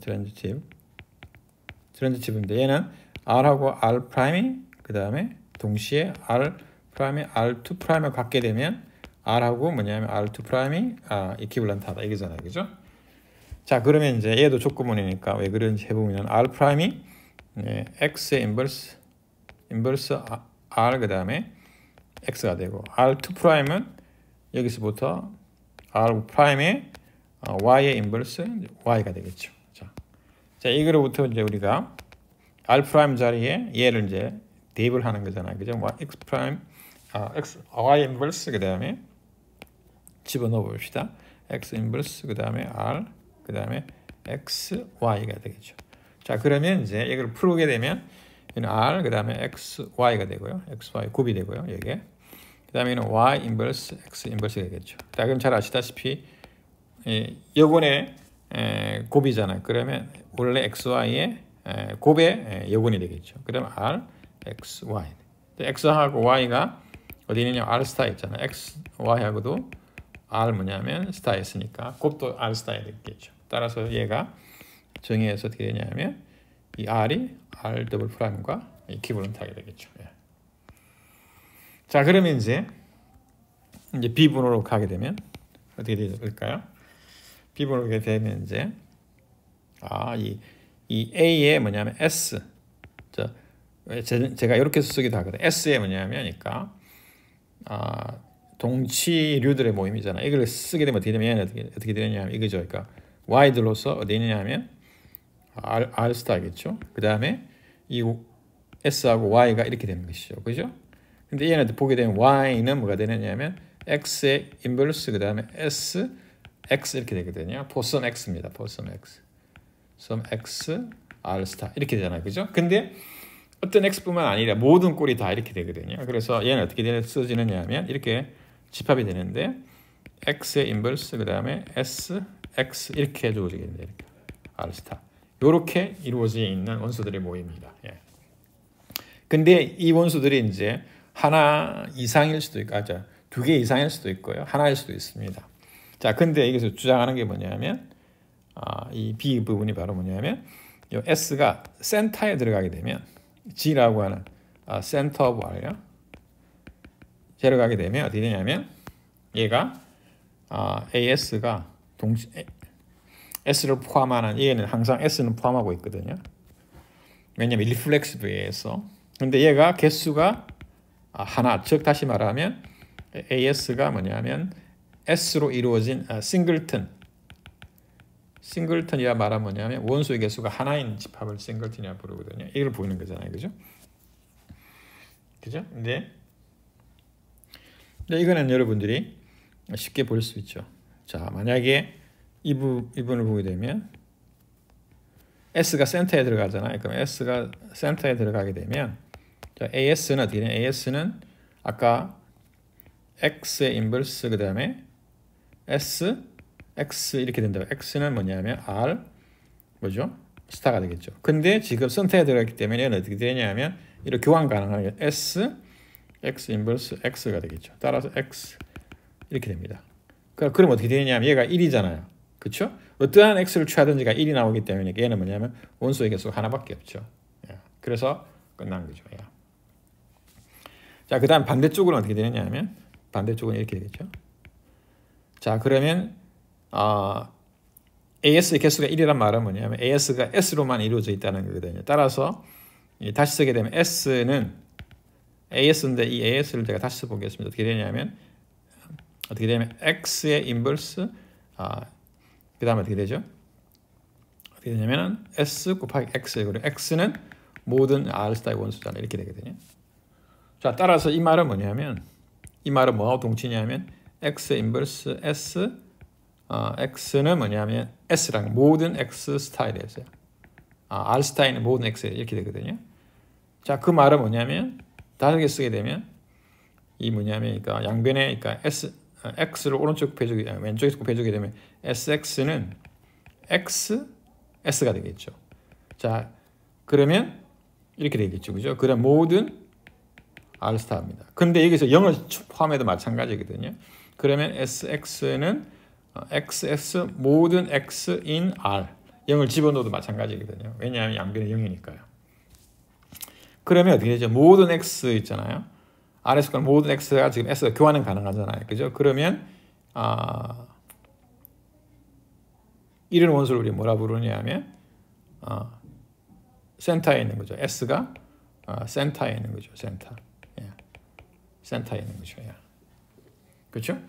트랜지티브인데 얘는 r하고 r 프라임이 그 다음에 동시에 r 프라임이 r2 프라임을 갖게 되면 r하고 뭐냐면 r2 프라임이 이퀴벌런트하다 이거잖아요. 그죠? 자, 그러면 이제 얘도 조건문이니까 왜 그런지 해보면 r 프라임이 x의 인버스 r 그 다음에 x가 되고 r2 프라임은 여기서부터 r 프라임의 y의 인버스 y가 되겠죠. 자, 이거로부터 이제 우리가 r 프라임 자리에 얘를 이제 대입을 하는 거잖아요. 그죠? x 프라임 y 인버스 그 다음에 집어넣어 봅시다. x 인버스 그 다음에 r 그 다음에 x y가 되겠죠. 자, 그러면 이제 이걸 풀게 되면 r 그 다음에 x y가 되고요. x y 곱이 되고요. 여기에 그 다음에는 y 인버스 x 인버스가 되겠죠. 자, 그럼 잘 아시다시피 여건의 곱이잖아요. 그러면 원래 x y의 곱의 여건이 되겠죠. 그러면 r x y x하고 y가 어디 있느냐 r 스타에 있잖아요. x y하고도 r 뭐냐면 스타에 있으니까 곱도 r 스타에 되겠죠. 따라서 얘가 정의해서 어떻게 되냐면 이 r이 r 더블 프라임과 이퀴벌런트하게 되겠죠. 예. 자, 그러면 이제 B분으로 가게 되면 어떻게 될까요? B분으로 가게 되면 이제 이 A에 뭐냐면 S 제가 이렇게 쓰기도 하거든요. S에 뭐냐면, 그러니까 동치류들의 모임이잖아. 이걸 쓰게 되면 어떻게 되면 얘는 어떻게 되냐면 이거죠. 그러니까 Y들로서 어디 있느냐면 R 스타겠죠. 그 다음에 이 S하고 Y가 이렇게 되는 것이죠. 그죠? 근데 얘는 보게 되면 Y는 뭐가 되느냐면 X의 인버스 그 다음에 S, X 이렇게 되거든요. 포섬 X입니다. 포섬 X. 섬 X, R 스타 이렇게 되잖아요. 그죠? 근데 어떤 X뿐만 아니라 모든 꼴이 다 이렇게 되거든요. 그래서 얘는 어떻게 써지느냐 하면 이렇게 집합이 되는데 X의 인버스 그 다음에 S, X 이렇게 주어지게 됩니다. 이렇게. R 스타. 이렇게 이루어져 있는 원소들의 모임입니다. 예. 근데 이 원소들이 이제 하나 이상일 수도 있고, 두 개 이상일 수도 있고요. 하나일 수도 있습니다. 자, 근데 여기서 주장하는 게 뭐냐면, 이 B 부분이 바로 뭐냐면, 이 S가 센터에 들어가게 되면, G라고 하는 센터 오브 R요. 들어가게 되면 어떻게 되냐면, 얘가 AS가 S를 포함하는, 얘는 항상 S는 포함하고 있거든요. 왜냐면 리플렉시브에 의해서. 근데 얘가 개수가 하나, 즉 다시 말하면 AS가 뭐냐면 S로 이루어진 싱글턴이라 말하면 뭐냐면 원소의 개수가 하나인 집합을 싱글턴이라 부르거든요. 이걸 보이는 거잖아요. 그죠? 그죠? 근데 이거는 여러분들이 쉽게 볼 수 있죠. 자, 만약에 이 부분을 보게 되면 S가 센터에 들어가잖아요. 그럼 S가 센터에 들어가게 되면 자, AS는 어떻게 되냐? AS는 아까 X의 인버스 그 다음에 S, X 이렇게 된다고. X는 뭐냐면 R 뭐죠? 스타가 되겠죠. 근데 지금 센터에 들어갔기 때문에 얘는 어떻게 되냐면 이렇게 교환 가능한 게 S, X 인버스 X가 되겠죠. 따라서 X 이렇게 됩니다. 그럼 어떻게 되냐면 얘가 1이잖아요. 그렇죠? 어떠한 X를 취하든지가 1이 나오기 때문에 얘는 뭐냐면 원소의 개수가 하나밖에 없죠. 그래서 끝난 거죠. 자, 그 다음 반대쪽으로는 어떻게 되느냐면 반대쪽은 이렇게 되겠죠. 자, 그러면 AS의 개수가 1이란 말은 뭐냐면 AS가 S로만 이루어져 있다는 거거든요. 따라서 다시 쓰게 되면 S는 AS인데 이 AS를 제가 다시 써보겠습니다. 어떻게 되냐면 X의 인버스 그 다음에 어떻게 되죠? 어떻게 되냐면 S 곱하기 X 그리고 X는 모든 R 스타의 원소잖아요. 이렇게 되거든요. 자, 따라서 이 말은 뭐냐면 이 말은 뭐하고 동치냐면 X의 인버스 S X는 뭐냐면 S랑 모든 X 스타일에서요. R 스타일은 모든 X 이렇게 되거든요. 자, 그 말은 뭐냐면 다르게 쓰게 되면 이 뭐냐면 그러니까 양변에 그러니까 X를 오른쪽 곱해주기 왼쪽에서 곱해주게 되면 SX는 X S가 되겠죠. 자, 그러면 이렇게 되겠죠. 그죠? 그럼 모든 R 스타입니다. 근데 여기서 0을 포함해도 마찬가지거든요. 그러면 SX는 XS 모든 X in R 0을 집어넣어도 마찬가지거든요. 왜냐하면 양변이 0이니까요. 그러면 어떻게 되죠? 모든 X 있잖아요. R에서 그런 모든 X가 지금 S가 교환은 가능하잖아요. 그죠? 그러면 이런 원소를 우리 뭐라 부르냐면 센터에 있는 거죠. S가 센터에 있는 거죠. 센터에 있는 거죠. 그렇죠?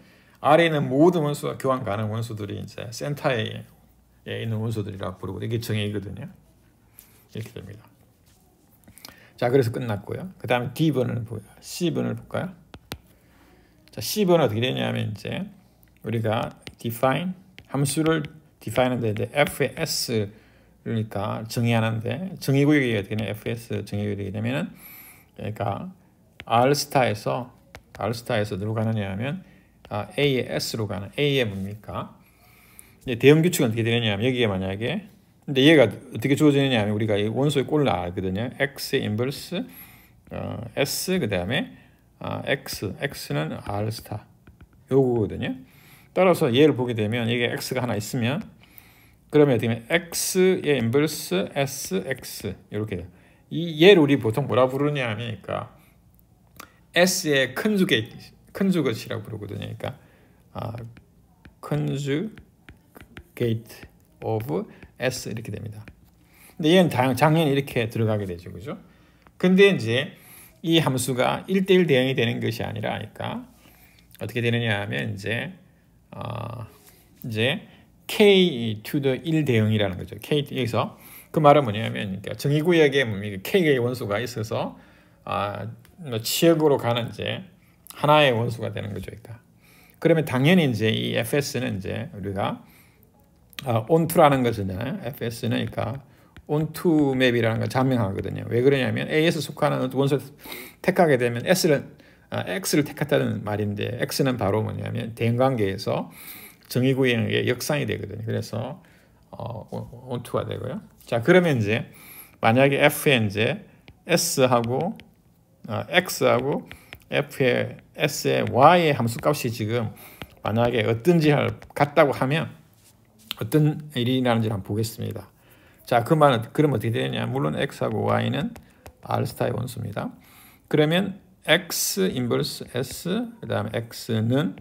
R에 있는 모든 원소가 교환 가능 원소들이 이제 센터에 있는 원소들이라고 부르고 이게 정의거든요. 이렇게 됩니다. 자, 그래서 끝났고요. 그 다음에 D번을 C번을 볼까요? 자, C번은 어떻게 되냐면 이제 우리가 define 함수를 define하는데 이제 fs 그러니까 정의하는데 정의 구역이 어떻게 되냐 fs 정의 구역이 되면은 그러니까 R 스타에서 누구 가느냐 하면 A의 S로 가는 A의 뭡니까? 이제 대응 규칙은 어떻게 되느냐면 여기에 만약에 근데 얘가 어떻게 주어지느냐 하면 우리가 이 원소의 꼴을 알거든요. X의 인버스 S 그 다음에 X는 R 스타 요거거든요. 따라서 얘를 보게 되면 이게 X가 하나 있으면 그러면 어떻게 되면 X의 인버스 S, X 이렇게 이 얘를 우리 보통 뭐라 부르냐 하면 그러니까 S의 컨주게이트이라고 부르거든요. 그러니까 컨주게이트 of S 이렇게 됩니다. 근데 얘는 당연히 이렇게 들어가게 되죠, 그죠? 근데 이제 이 함수가 1대1 대응이 되는 것이 아니라니까 어떻게 되느냐 하면 이제 k to the 1 대응이라는 거죠. k 여기서 그 말은 뭐냐면 그러니까 정의구역에 k의 원소가 있어서 치역으로 가는 이제 하나의 원소가 되는 거죠. 그러니까 그러면 당연히 이제 이 fs는 이제 우리가 onto라는 것이잖아요. fs는 그러니까 onto 맵이라는 걸 자명하거든요. 왜 그러냐면 A에서 속하는 원소를 택하게 되면 X를 택했다는 말인데 X는 바로 뭐냐면 대응관계에서 정의구역의 역상이 되거든요. 그래서 onto가 되고요. 자, 그러면 이제 만약에 F에 이제 S하고 X하고 F의 S의 Y의 함수값이 지금 만약에 어떤지 같다고 하면 어떤 일이 일어나는지 한번 보겠습니다. 자, 그 말은 그럼 어떻게 되느냐? 물론 X하고 Y는 R스타의 원소입니다. 그러면 X 인버스 S 그 다음에 X는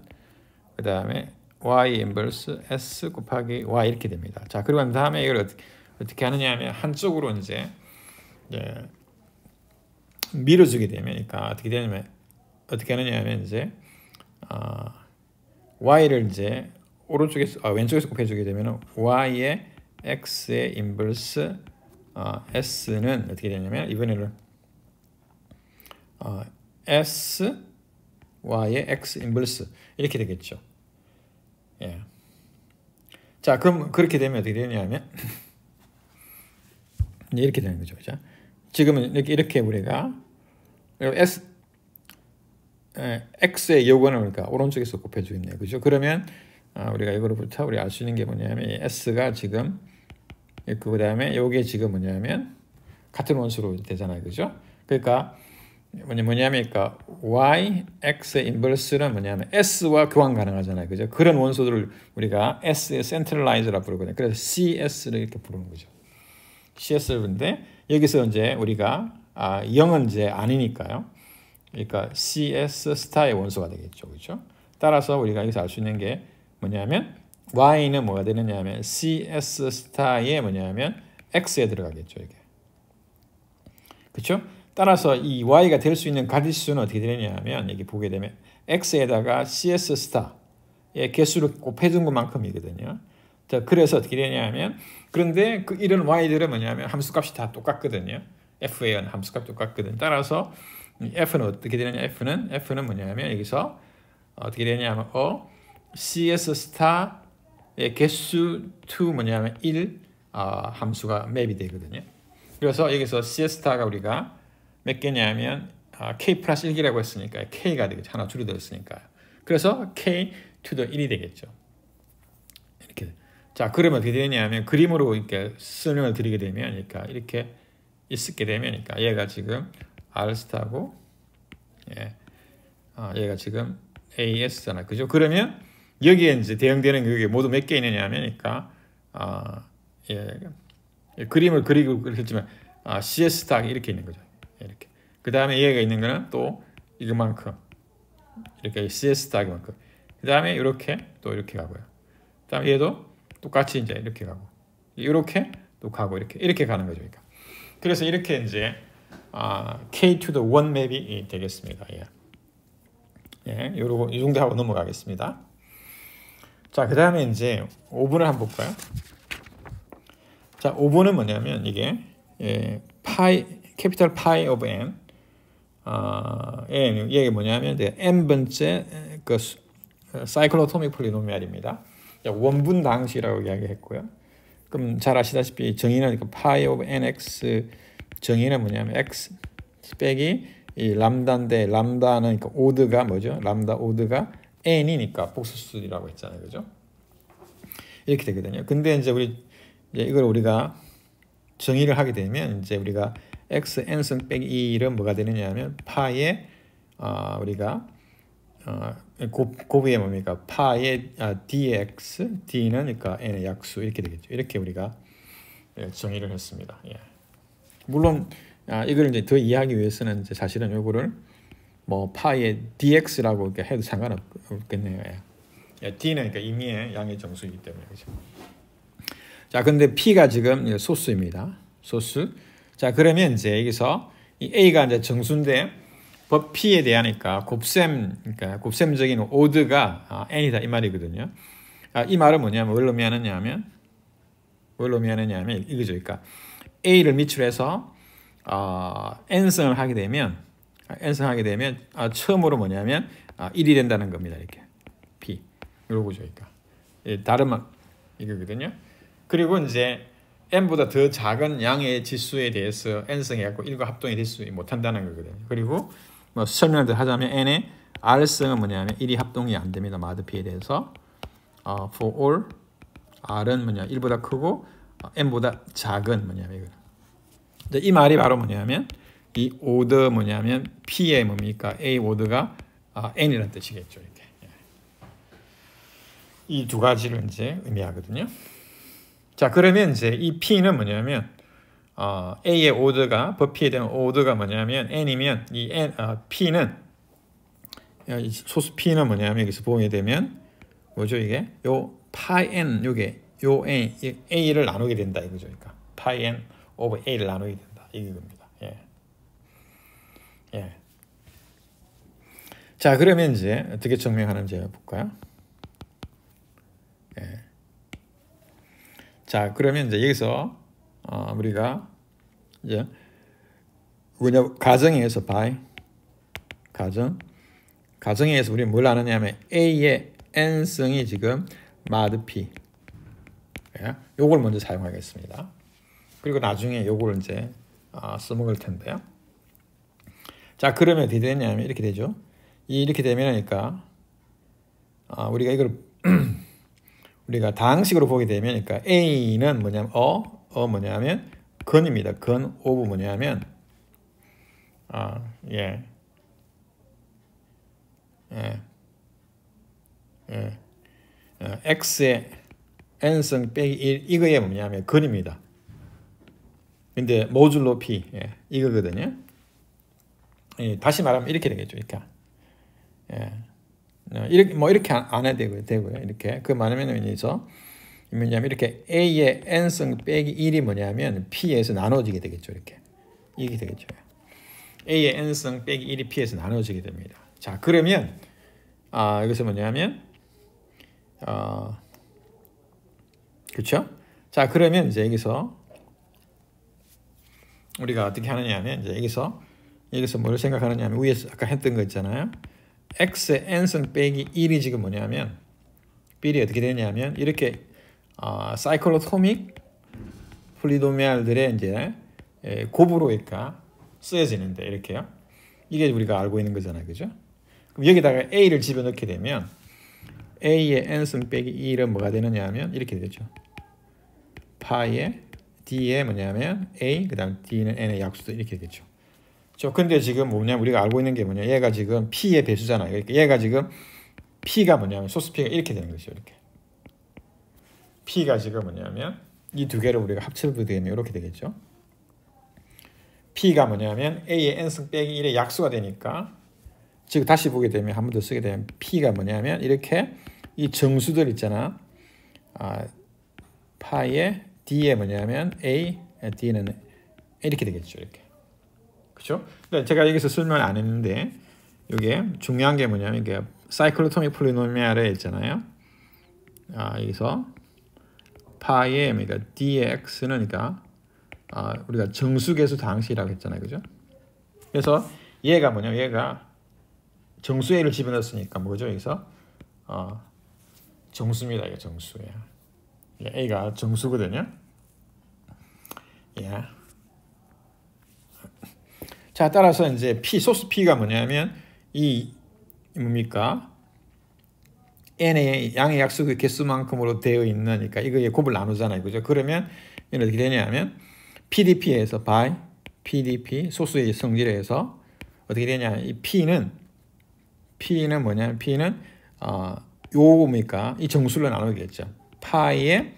그 다음에 Y 인버스 S 곱하기 Y 이렇게 됩니다. 자, 그리고 난 다음에 이걸 어떻게 하느냐 하면 한쪽으로 이제 밀어주게 되면 그러니까 어떻게 되냐면 어떻게 하느냐 하면 이제 Y를 이제 오른쪽에서 왼쪽에서 곱해주게 되면 Y의 X의 인버스 S는 어떻게 되냐면 이번에는 S Y의 X 인버스 이렇게 되겠죠. 예. 자, 그럼 그렇게 되면 어떻게 되냐면 이렇게 되는 거죠. 자, 지금은 이렇게 우리가 X의 요건을 우리가 오른쪽에서 곱해주겠네요. 그죠? 그러면 우리가 이거로부터 우리 알 수 있는 게 뭐냐면 S가 지금 그 다음에 요게 지금 뭐냐면 같은 원소로 되잖아요. 그죠? 그러니까 뭐냐면 Y, X의 인버스는 뭐냐면 S와 교환 가능하잖아요. 그죠? 그런 원소들을 우리가 S의 센트럴라이즈라고 부르거든요. 그래서 CS를 이렇게 부르는 거죠. CS를 부르는데 여기서 이제 우리가 0은 이제 아니니까요. 그러니까 CS 스타의 원소가 되겠죠. 그죠? 따라서 우리가 여기서 알 수 있는 게 뭐냐면 Y는 뭐가 되느냐 하면 CS 스타에 뭐냐면 X에 들어가겠죠. 이게. 그렇죠? 따라서 이 Y가 될 수 있는 가짓수는 어떻게 되느냐 하면 여기 보게 되면 X에다가 CS 스타의 개수를 곱해준 것만큼이거든요. 자, 그래서 어떻게 되냐 하면 그런데 이런 Y들은 뭐냐면 함수값이 다 똑같거든요. F에 의한 함수값이 똑같거든요. 따라서 F는 어떻게 되느냐 F는 뭐냐면 여기서 어떻게 되냐면 CS 스타의 개수 to 뭐냐면 1 함수가 맵이 되거든요. 그래서 여기서 CS 스타가 우리가 몇 개냐면 K 플러스 1개라고 했으니까 K가 되겠죠. 하나 줄여들었으니까요. 그래서 K to the 1이 되겠죠. 이렇게. 자, 그러면 어떻게 되냐면 그림으로 이렇게 설명을 드리게 되면 그러니까 이렇게 있게 되면 그러니까 얘가 지금 R 스타고 얘가 지금 AS잖아. 그죠? 그러면 여기에 이제 대응되는 게 모두 몇 개 있느냐 하면 그러니까 그림을 그리고 그랬지만 CS 스탁이 이렇게 있는 거죠. 이렇게. 그 다음에 얘가 있는 거는 또 이만큼 이렇게 CS 스탁이만큼. 그 다음에 이렇게 또 이렇게 가고요. 그 다음에 얘도 똑같이 이제 이렇게 가고 이렇게 또 가고 이렇게 가는 거죠. 그러니까. 그래서 이렇게 이제 K to the 1 맵이 되겠습니다. 요거 이 정도 하고 넘어가겠습니다. 자, 그 다음에 이제 5번을 한번 볼까요? 자, 5번은 뭐냐면 이게 캐피탈 파이 오브 n 이게 뭐냐면 n번째 그 사이클로토믹 폴리노미알입니다. 원분당식이라고 이야기했고요. 그럼 잘 아시다시피 정의는 파이 오브 nx 정의는 뭐냐면 x 빼기 이 람다인데 람다는 그러니까 오드가 뭐죠? 람다 오드가 n이니까 복수수이라고 했잖아요. 그죠? 이렇게 되거든요. 근데 이제 이걸 우리가 정의를 하게 되면 이제 우리가 x n승 빼기 1은 뭐가 되느냐 하면 파의 우리가 곱이의 뭡니까? 파의 dx d는 그러니까 n의 약수 이렇게 되겠죠. 이렇게 우리가 정의를 했습니다. 물론 이걸 이제 더 이해하기 위해서는 이제 사실은 요거를 뭐 파의 dx라고 이렇게 해도 상관없겠네요. d는 그러니까 임의의 양의 정수이기 때문에 그렇죠. 자, 근데 p가 지금 소수입니다. 소수. 자, 그러면 이제 여기서 이 A가 이제 정수인데 법 P에 대하니까 그러니까 곱셈적인 오드가 n이다 이 말이거든요. 이 말은 뭐냐면 뭘로 미하느냐면 이거죠. 그러니까 A를 미출해서 n승을 하게 되면 처음으로 뭐냐면 1이 된다는 겁니다. 이렇게 P 요거죠. 그러니까 다른 이거거든요. 그리고 이제 n보다 더 작은 양의 지수에 대해서 n승 해갖고 1과 합동이 될 수 못한다는 거거든요. 그리고 뭐 설명을 더 하자면 n의 r승은 뭐냐면 1이 합동이 안 됩니다. 마드 P에 대해서 for all r은 뭐냐 1보다 크고 n보다 작은 뭐냐면 이거. 이 말이 바로 뭐냐면 이 오더 뭐냐면 P의 뭡니까 A 오더가 n이라는 뜻이겠죠. 이렇게 이 두 가지를 이제 의미하거든요. 자 그러면 이제 이 P는 뭐냐면 A의 오더가 버피에 대한 오더가 뭐냐면 n이면 이 P는 소수 P는 뭐냐면 여기서 보게 되면 뭐죠 이게 요 파이 n 요게 요 A를 나누게 된다 이거죠. 그러니까 파이 n 오버 A를 나누게 된다 이겁니다. 예. 자 그러면 이제 어떻게 증명하는지 볼까요? 예. 자 그러면 이제 여기서 우리가 이제 뭐냐 가정에서 가정에서 우리 뭘 아느냐면 A의 n승이 지금 마드 P 요걸 먼저 사용하겠습니다. 그리고 나중에 요걸 이제 써먹을 텐데요. 자 그러면 어떻게 되냐면 이렇게 되죠. 이렇게 되면 그러니까 우리가 이걸 우리가 다항식으로 보게 되면 그러니까 A는 뭐냐면 뭐냐면 근입니다. 근 오브 뭐냐면 x의 n승 빼기 1 이거에 뭐냐면 근입니다. 근데 모듈로 p 이거거든요. 다시 말하면 이렇게 되겠죠. 이렇게 뭐 이렇게 안 해도 되고요. 이렇게 그 말하면 뭐냐면 이렇게 a의 n승 빼기 1이 뭐냐면 p에서 나눠지게 되겠죠. 이게 되겠죠. a의 n승 빼기 1이 p에서 나눠지게 됩니다. 자 그러면 여기서 뭐냐면 그렇죠? 자 그러면 이제 여기서 우리가 어떻게 하느냐면 이제 여기서 뭘 생각하느냐면 위에서 아까 했던 거 있잖아요. x의 n승 빼기 1이 지금 뭐냐면 B이 어떻게 되냐면 이렇게 사이클로토믹 폴리노미알들의 이제 곱으로 쓰여지는데 이렇게요. 이게 우리가 알고 있는 거잖아요, 그죠? 그럼 여기다가 a를 집어넣게 되면 a의 n승 빼기 1은 뭐가 되느냐면 이렇게 되죠. 파이의 d에 뭐냐면 a 그다음 d는 n의 약수도 이렇게 되겠죠. 근데 지금 뭐냐면 우리가 알고 있는 게 뭐냐? 얘가 지금 p의 배수잖아요. 그러니까 얘가 지금 p가 뭐냐면 소수 p가 이렇게 되는 거죠. 이렇게 p가 지금 뭐냐면 이 두 개를 우리가 합쳐보게 되면 이렇게 되겠죠. p가 뭐냐면 a의 n승 빼기 1의 약수가 되니까 지금 다시 보게 되면 한 번 더 쓰게 되면 p가 뭐냐면 이렇게 이 정수들 있잖아. 파이의 d에 뭐냐면 a, d는 이렇게 되겠죠. 이렇게. 그렇죠? 제가 여기서 설명 안 했는데 이게 중요한 게 뭐냐면 이게 사이클로토믹 폴리노미알에 있잖아요. 여기서 파이의 그러니까 d의 x는 그러니까 우리가 정수계수 다항식이라고 했잖아요. 그죠? 그래서 얘가 뭐냐면 얘가 정수 a를 집어넣었으니까 뭐죠? 여기서 정수입니다. 이게 정수예요. a가 정수거든요. 자, 따라서 이제 소수 p가 뭐냐면 이 뭡니까? n의 양의 약수의 개수만큼으로 되어 있는 그러니까 이거의 곱을 나누잖아요. 그죠? 그러면 이게 어떻게 되냐면 PDP에서 by PDP 소수의 성질에서 어떻게 되냐? 이 P는 뭐냐면 P는 요겁니까? 이 정수를 나누겠죠. 파이의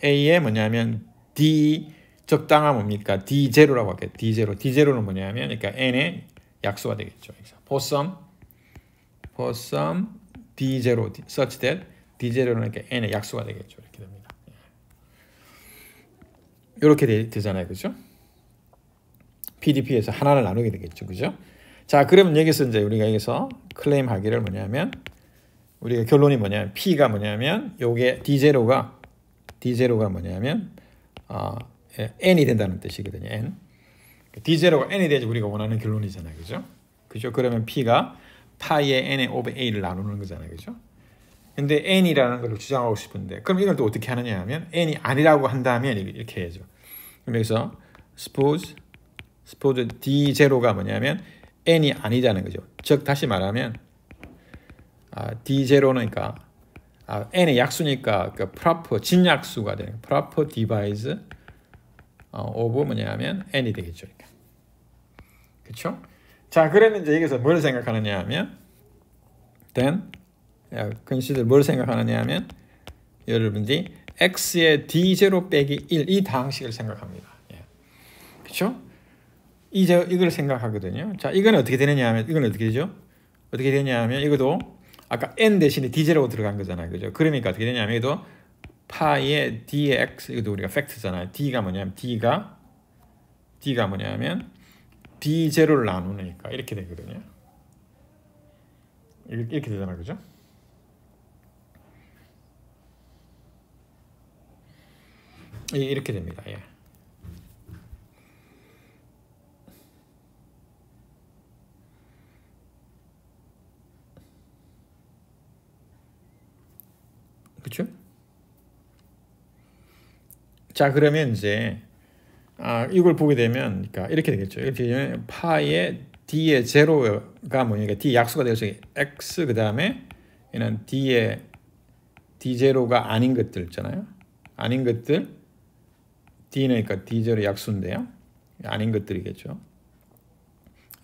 A의 뭐냐면 D 적당한 뭡니까? D0라고 할게요. D0는 뭐냐면 그러니까 N의 약수가 되겠죠. for some D0 such that D0는 이렇게 N의 약수가 되겠죠. 이렇게 됩니다. 이렇게 되잖아요. 그죠? PDP에서 하나를 나누게 되겠죠. 그죠? 자, 그러면 여기서 이제 우리가 여기서 클레임 하기를 뭐냐면 우리가 결론이 뭐냐면 P가 뭐냐면 요게 D0가 뭐냐면 N이 된다는 뜻이거든요. N. D0가 N이 돼야지 우리가 원하는 결론이잖아요. 그죠? 그죠? 그러면 P가 파이의 N의 오브 A를 나누는 거잖아요. 그죠? 근데 N이라는 걸 주장하고 싶은데 그럼 이걸 또 어떻게 하느냐 하면 N이 아니라고 한다면 이렇게 해야죠. 그럼 여기서 suppose D0가 뭐냐면 N이 아니다는 거죠. 즉 다시 말하면 D0는 그러니까 N의 약수니까 그 proper 진약수가 되는 proper divised of 뭐냐면 N이 되겠죠. 그렇죠? 자, 그러면 이제 여기서 뭘 생각하느냐 하면 then consider 뭘 생각하느냐 하면 여러분들이 x의 d0 빼기 1 이 다항식을 생각합니다. 그렇죠? 이걸 생각하거든요. 자, 이건 어떻게 되느냐 하면 이건 어떻게 되죠? 어떻게 되냐 하면 이것도 아까 n 대신에 d0가 들어간 거잖아요. 그죠? 그러니까 어떻게 되냐 하면 이것도 파이의 d의 x 이것도 우리가 팩트잖아요. d가 뭐냐면 d가 뭐냐면 d0를 나누니까 이렇게 되거든요. 이렇게 되잖아요. 그죠? 이렇게 됩니다. 예. 그렇죠? 자, 그러면 이제 이걸 보게 되면 그러니까 이렇게 되겠죠. 이렇게 되면 파의 d의 제로가 뭐니까 d 약수가 되어서 x 그 다음에 얘는 d의 d0가 아닌 것들 있잖아요. 아닌 것들 d는 그러니까 d0 약수인데요. 아닌 것들이겠죠.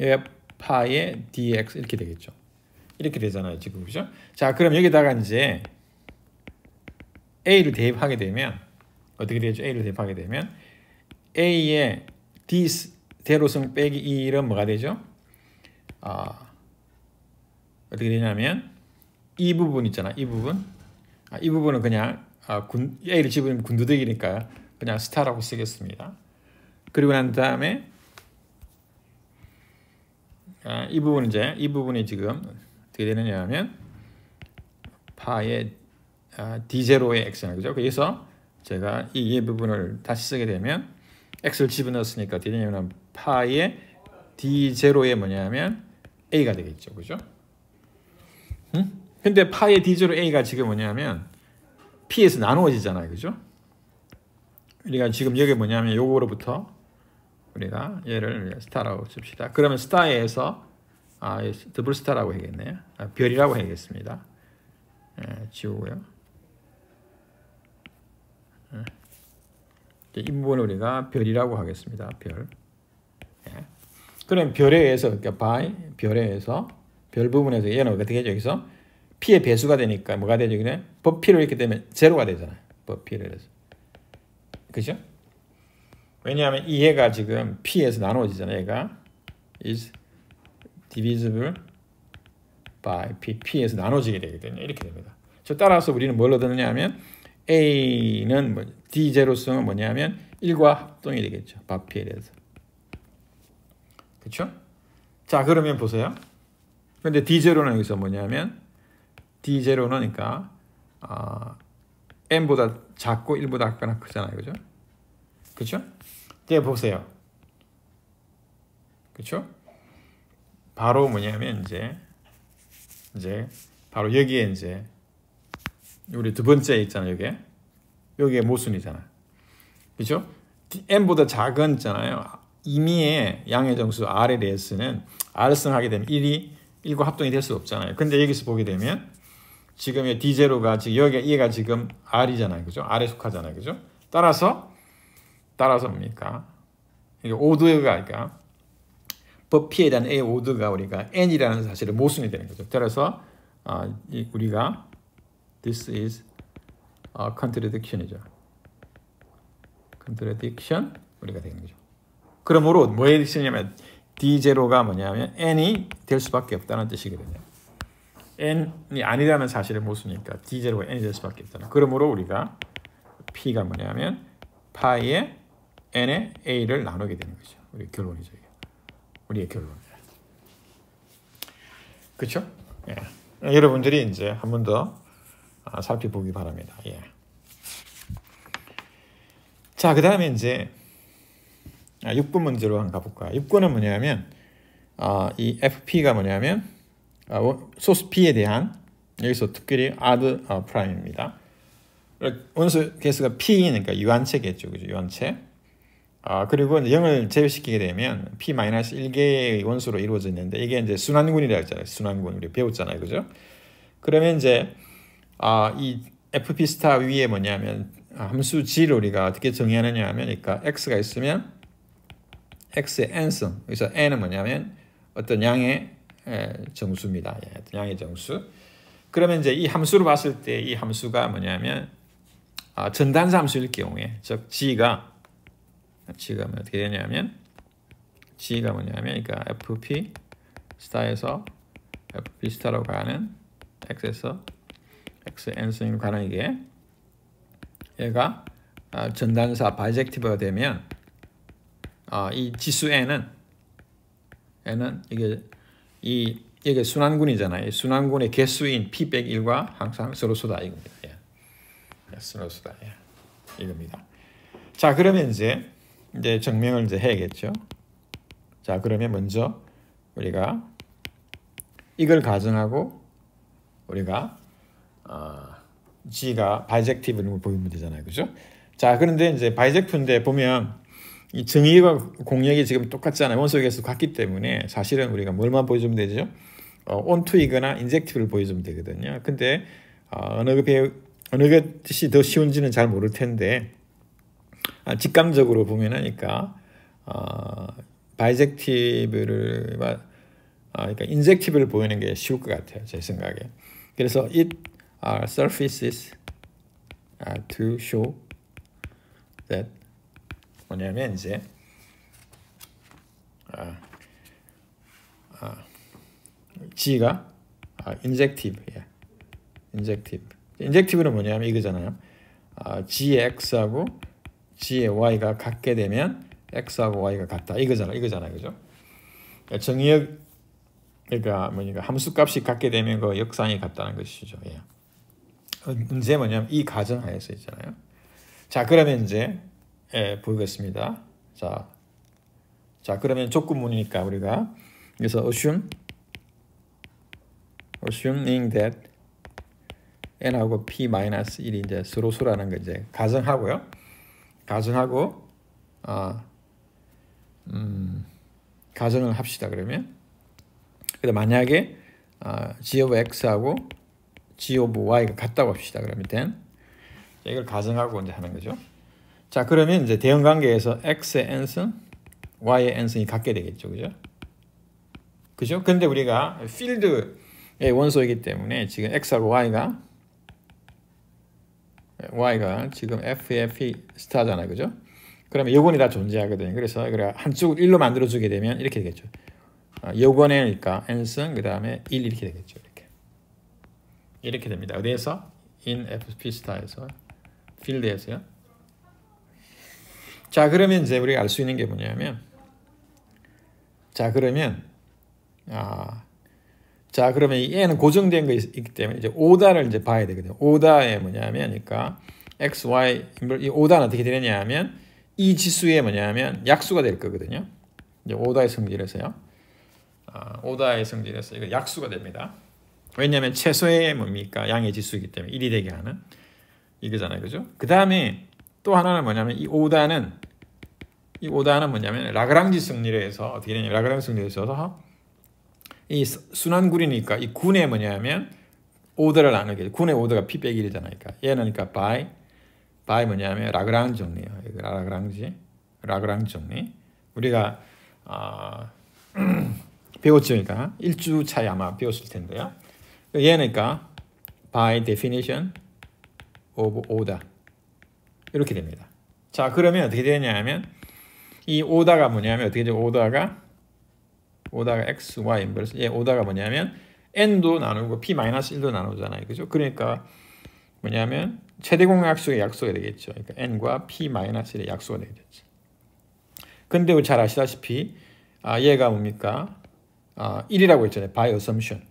얘 파의 dx 이렇게 되겠죠. 이렇게 되잖아요. 지금 그죠? 자, 그럼 여기다가 이제 a를 대입하게 되면 어떻게 되죠? a를 대입하게 되면 a의 d 대로성 빼기 1은 뭐가 되죠? 어떻게 되냐면 이 부분 있잖아. 이 부분은 그냥 a를 집으면 군두대기니까 그냥 스타라고 쓰겠습니다. 그리고 난 다음에 이 부분이 지금 어떻게 되느냐 하면 파의 d0의 x나 그죠? 그래서 제가 이 부분을 다시 쓰게 되면 x를 집어넣었으니까 어떻게 되냐면 파의 d0의 뭐냐면 a가 되겠죠. 그죠? 근데 파의 d0 a가 지금 뭐냐면 p에서 나누어지잖아요. 그죠? 우리가 지금 여기 뭐냐면 요거로부터 우리가 얘를 스타라고 씁시다. 그러면 스타에서 더블 스타라고 해야겠네요. 별이라고 해야겠습니다. 지우고요. 이 부분을 우리가 별이라고 하겠습니다. 별. 그럼 별에 의해서 그러니까 by 별에 의해서 별 부분에서 얘는 어떻게 되죠? 여기서 p의 배수가 되니까 뭐가 되죠? 그냥 법P를 이렇게 되면 제로가 되잖아요. 법P를 해서. 그죠? 왜냐하면 이 얘가 지금 p에서 나누어지잖아요. 얘가 is divisible by p에서 나눠지게 되거든요. 이렇게 됩니다. 따라서 우리는 뭘 얻느냐 하면 a는 d0성은 뭐냐면 1과 합동이 되겠죠. 바피에 대해서. 그렇죠? 자, 그러면 보세요. 근데 d0는 여기서 뭐냐면 d0는 그러니까 n보다 작고 1보다 작거나 크잖아요. 그죠? 그렇죠? 이제 보세요. 그렇죠? 바로 뭐냐면 이제 바로 여기에 이제 우리 두 번째 있잖아요. 여기에 모순이잖아. 그죠? n보다 작은 있잖아요. 임의의 양의 정수 r에 대해서는 r승하게 되면 1과 합동이 될 수 없잖아요. 근데 여기서 보게 되면 지금 d0가 지금 얘가 지금 r이잖아요. 그죠? r에 속하잖아요. 그죠? 따라서 뭡니까? 이게 오드가 그러니까 법P에 대한 a 오드가 우리가 n이라는 사실을 모순이 되는 거죠. 따라서 우리가 this is a contradiction이죠. contradiction 우리가 되는 거죠. 그러므로 뭐에 있으냐면 d0가 뭐냐면 n이 될 수밖에 없다는 뜻이거든요. n이 아니라는 사실을 모순이니까 d0가 n이 될 수밖에 없다는. 그러므로 우리가 p가 뭐냐면 파이의 n의 a를 나누게 되는 거죠. 우리 결론이죠. 이게. 우리의 결론이에요. 그렇죠? 예. 여러분들이 이제 한 번 더 살펴보기 바랍니다. 예. 자, 그 다음에 이제 6번 문제로 한번 가볼까요? 6번은 뭐냐면 이 FP가 뭐냐면 소스 P에 대한 여기서 특별히 add prime입니다. 원소 개수가 P니까 유한체겠죠, 그죠? 유한체. 그리고 0을 제외시키게 되면 P-1개의 원소로 이루어져 있는데 이게 이제 순환군이라고 했잖아요. 순환군 우리 배웠잖아요, 그죠? 그러면 이제 이 FP 스타 위에 뭐냐면 함수 G를 우리가 어떻게 정의하느냐 하면, 그러니까 X가 있으면 X의 n승, 여기서 n은 뭐냐면 어떤 양의 정수입니다. 예, 어떤 양의 정수. 그러면 이제 이 함수로 봤을 때 이 함수가 뭐냐면 전단사 함수일 경우에, 즉 G가 어떻게 되냐면 G가 뭐냐면, 그러니까 FP 스타에서 FP 스타로 가는 X에서 X n승으로 가는 이게 얘가 전단사 바이젝티브가 되면 이 지수 n은 이게 순환군이잖아요. 순환군의 개수인 P-1과 항상 서로수다 이겁니다. 예. 서로수다. 예. 이겁니다. 자, 그러면 이제 증명을 이제 해야겠죠. 자, 그러면 먼저 우리가 이걸 가정하고 우리가 G가 바이젝티브를 보이면 되잖아요, 그죠? 자, 그런데 이제 바이젝트인데 보면 이 정의와 공력이 지금 똑같잖아요. 원소계수 같기 때문에 사실은 우리가 뭘만 보여주면 되죠? 온투이거나 인젝티브를 보여주면 되거든요. 근데 어느 것이 더 쉬운지는 잘 모를 텐데 직감적으로 보면은, 그러니까 바이젝티브를 그러니까 인젝티브를 보이는 게 쉬울 것 같아요, 제 생각에. 그래서 it surfaces to show that 뭐냐면 이제 G가 인젝티브야. 인젝티브는 뭐냐면 이거잖아요. G의 X하고 G의 Y가 같게 되면 X하고 Y가 같다. 이거잖아요, 그죠? 정의역, 그러니까 뭐니까 함수값이 같게 되면 그 역상이 같다는 것이죠. 예. 문제 뭐냐면 이 가정하에서 있잖아요. 자, 그러면 이제 보겠습니다. 자, 그러면 조건문이니까 우리가 그래서 assuming that n하고 p-1이 이제 서로수라는 거 이제 가정하고요. 가정하고 가정을 합시다. 그러면 만약에 g of x하고 g of y가 같다고 합시다. 그러면 then 이걸 가정하고 이제 하는 거죠. 자, 그러면 이제 대응 관계에서 x의 n승, y의 n승이 같게 되겠죠, 그죠? 근데 우리가 필드의 원소이기 때문에 지금 x하고 y가 지금 FF 스타잖아요, 그죠? 그러면 요건이 다 존재하거든요. 그래서 한쪽을 1로 만들어주게 되면 이렇게 되겠죠. 요건이니까 n승, 그 다음에 1 이렇게 되겠죠. 이렇게 됩니다. 어디에서? in FP 스타에서, 필드에서요. 자, 그러면 이제 우리가 알 수 있는 게 뭐냐면, 그러면 이 n은 고정된 거 있기 때문에 이제 오다를 이제 봐야 되거든요. 오다에 뭐냐면, 그러니까 x, y, 이 오다는 어떻게 되느냐 하면 이 지수에 뭐냐면 약수가 될 거거든요. 이제 오다의 성질에서요. 오다의 성질에서 이거 약수가 됩니다. 왜냐하면 최소의 뭡니까? 양의 지수이기 때문에 1이 되게 하는 이거잖아요, 그죠? 그 다음에 또 하나는 뭐냐면 이 오다는 뭐냐면 라그랑지 성리에서 어떻게 되냐면 라그랑지 성리에서 이 순환군이니까 이 군에 뭐냐면 오더를 나누게, 군의 오더가 P-1이잖아요. 그러니까 얘는 그러니까 by 뭐냐면 라그랑지 정리예요. 라그랑지 정리. 우리가 배웠으니까 1주 차이 아마 배웠을 텐데요. 얘는 그러니까 by definition of order 이렇게 됩니다. 자, 그러면 어떻게 되냐면 이 오다가 뭐냐면 어떻게 되죠? 오다가 x, y 인버스. 오다가 뭐냐면 n도 나누고 p-1도 나누잖아요, 그죠? 그러니까 뭐냐면 최대 공약수의 약수가 되겠죠. 그러니까 n과 p-1의 약수가 되겠죠. 근데 우리 잘 아시다시피 얘가 뭡니까? 1이라고 했잖아요. by assumption.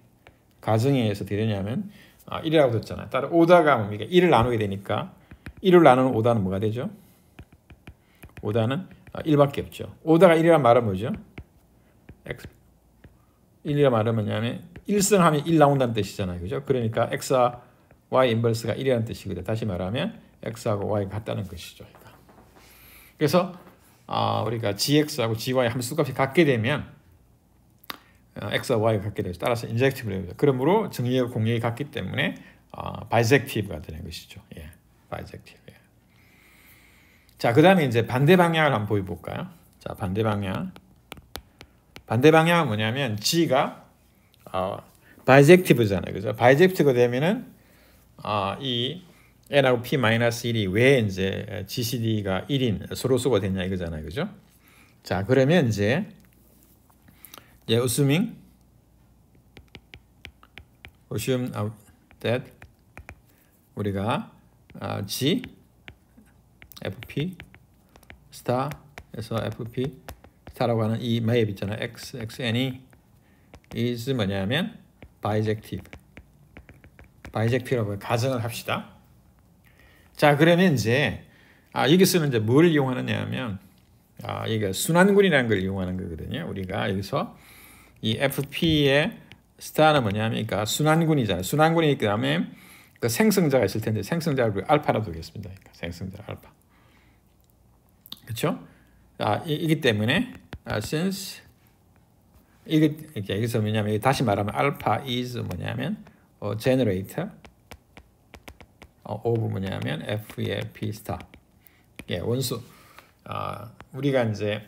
가정에 의해서 되냐면 1이라고 했잖아요. 따라 오다가 뭡니까? 1을 나누게 되니까 1을 나누는 오다는 뭐가 되죠? 오다는 1밖에 없죠. 오다가 1이란 말은 뭐죠? 1이란 말은 뭐냐면 1승하면 1 나온다는 뜻이잖아요. 그죠? 그러니까 x와 y 인버스가 1이라는 뜻이거든요. 다시 말하면 x하고 y가 같다는 것이죠. 그래서 우리가 gx하고 gy 함수값이 같게 되면 x와 y가 같게 되죠. 따라서 인젝티브를 해요. 그러므로 정의와 공역이 같기 때문에 바이젝티브가 되는 것이죠. 예, 바이젝티브. 예. 자, 그 다음에 이제 반대 방향을 한번 보여볼까요? 자, 반대 방향. 반대 방향은 뭐냐면 g가 바이젝티브잖아요. 그죠? 바이젝티브가 되면은 이 n하고 p-1이 왜 이제 GCD가 1인 서로수가 됐냐 이거잖아요. 그죠? 자, 그러면 이제 assuming that 우리가 G FP 스타에서 FP 스타라고 하는 이 맵 있잖아요. XN이 is 뭐냐면 바이젝티브라고 가정을 합시다. 자, 그러면 이제 여기서는 이제 뭘 이용하느냐 하면 이게 순환군이라는 걸 이용하는 거거든요. 우리가 여기서 이 FP의 스타는 뭐냐면 그러니까 순환군이잖아요. 순환군이기 때문에 그 생성자가 있을 텐데 생성자를 알파라고 두겠습니다. 그러니까 생성자 알파. 그렇죠? 이기 때문에 since 이게 여기서 뭐냐면 다시 말하면 알파 is 뭐냐면 generator of 뭐냐면 F의 P 스타. 예, 원수. 우리가 이제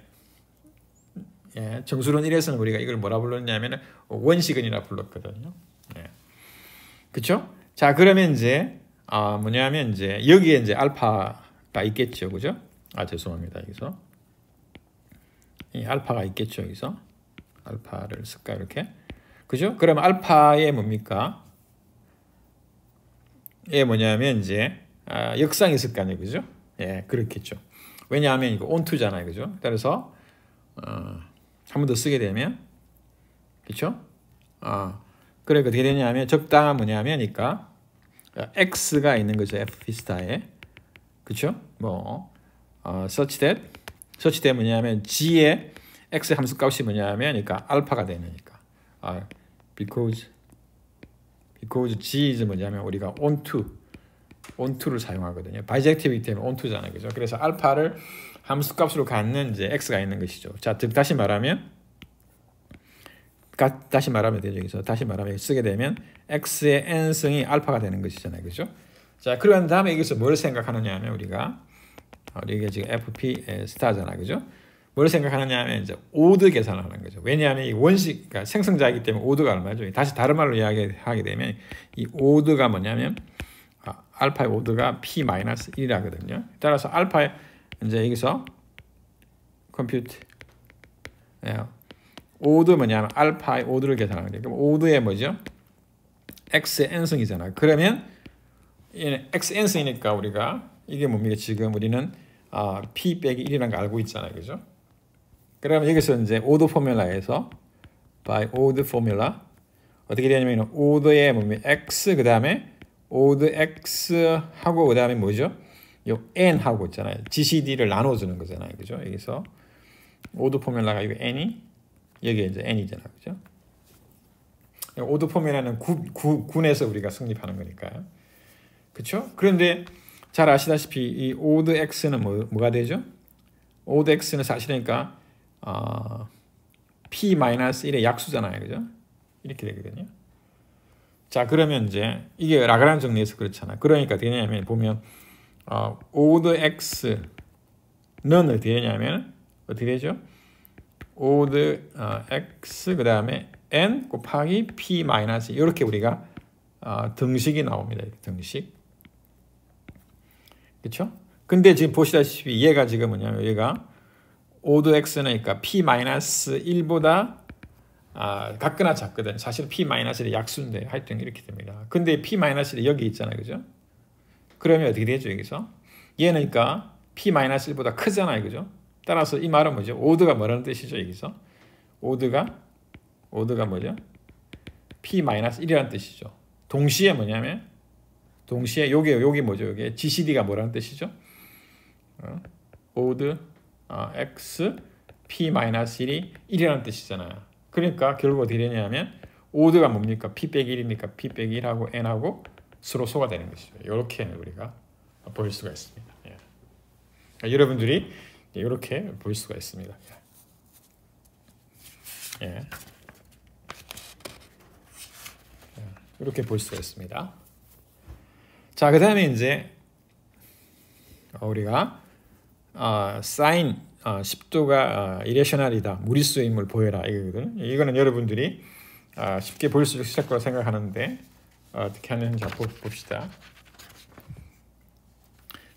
정수론 1에서는 우리가 이걸 뭐라 불렀냐면 원시근이라 불렀거든요. 예. 그렇죠? 자, 그러면 이제 뭐냐면 이제 여기에 이제 알파가 있겠죠. 그죠? 죄송합니다. 여기서 이 알파가 있겠죠. 여기서 알파를 쓸까 이렇게. 그죠? 그럼 알파의 뭡니까? 예, 뭐냐면 이제 역상이 있을 거 아니에요. 그죠? 예, 그렇겠죠. 왜냐하면 이거 onto잖아요. 그죠? 따라서 한 번 더 쓰게 되면 그렇죠? 그러니까 어떻게 되냐면 적당한 뭐냐면 그러니까 x가 있는 거죠. FP 스타에. 그렇죠? 뭐 such that 뭐냐면 g의 x 함수 값이 뭐냐면 그러니까 알파가 되니까. because g is 뭐냐면 우리가 onto를 사용하거든요. 바이젝티브이기 때문에 onto잖아요. 그죠? 그래서 알파를 함수 값으로 갖는 이제 x가 있는 것이죠. 자, 즉 다시 말하면 되죠. 여기서 다시 말하면 쓰게 되면 x의 n승이 알파가 되는 것이잖아요. 그죠? 자, 그런 다음에 여기서 뭘 생각하느냐 하면 우리가 이게 지금 FP 스타잖아요. 그죠? 뭘 생각하느냐 하면 이제 오드 계산을 하는 거죠. 왜냐하면 이 원식, 그러니까 생성자이기 때문에 오드가 얼마죠? 다시 다른 말로 이야기하게 되면 이 오드가 뭐냐면 알파의 오드가 P-1이라거든요. 따라서 알파의 이제 여기서 컴퓨트 오드 뭐냐면 알파의 오드를 계산하는 거예요. 그럼 오드의 뭐죠? x의 n승이잖아요. 그러면 x n승이니까 우리가 이게 뭡니까? 지금 우리는 p 빼기 1이라는 거 알고 있잖아요. 그죠? 그러면 여기서 이제 오드 포뮬라에서 by 오드 포뮬라 어떻게 되냐면 오드의 뭡니까? x 그다음에 오드 x 하고 그다음에 뭐죠? 요 n 하고 있잖아요. GCD를 나눠 주는 거잖아요. 그죠? 여기서 오드 포뮬라가 이거 n이 여기에 이제 n이잖아요. 그죠? 오드 포뮬라는 군에서 우리가 성립하는 거니까요. 그렇죠? 그런데 잘 아시다시피 이 오드 x는 뭐가 되죠? 오드 x는 사실이니까 p-1의 약수잖아요. 그죠? 이렇게 되거든요. 자, 그러면 이제 이게 라그랑 정리해서 그렇잖아요. 그러니까 어떻게 되냐면 보면 오드 x는 어떻게 되냐면 어떻게 되죠? 오드 x 그 다음에 n 곱하기 p 마이너스 이렇게 우리가 등식이 나옵니다. 등식. 그렇죠? 근데 지금 보시다시피 얘가 지금 뭐냐면 얘가 오드 x는 그러니까 p 마이너스 1보다 같거나 작거든. 사실 p 마이너스의 약수인데 하여튼 이렇게 됩니다. 근데 p 마이너스가 여기 있잖아요. 그죠? 그러면 어떻게 되죠? 여기서 얘는 그러니까 p 마이너스 1보다 크잖아요. 그죠? 따라서 이 말은 뭐죠? 오드가 뭐라는 뜻이죠? 여기서 오드가 뭐죠? P-1이라는 뜻이죠. 동시에 뭐냐면 동시에 여기 뭐죠? 여기 GCD가 뭐라는 뜻이죠? 오드 X P-1이 1이라는 뜻이잖아요. 그러니까 결국 어떻게 되냐면 오드가 뭡니까? P-1이니까 P-1하고 N하고 서로 소가 되는 것이죠. 이렇게 우리가 볼 수가 있습니다. 예. 여러분들이 이렇게 볼 수가 있습니다. 예. 이렇게 볼 수가 있습니다. 자, 그 다음에 이제 우리가 사인 10도가 이레셔널이다. 무리수임을 보여라. 이거거든. 이거는 여러분들이 쉽게 볼 수 있을 거라 생각하는데 어떻게 하는지 봅시다.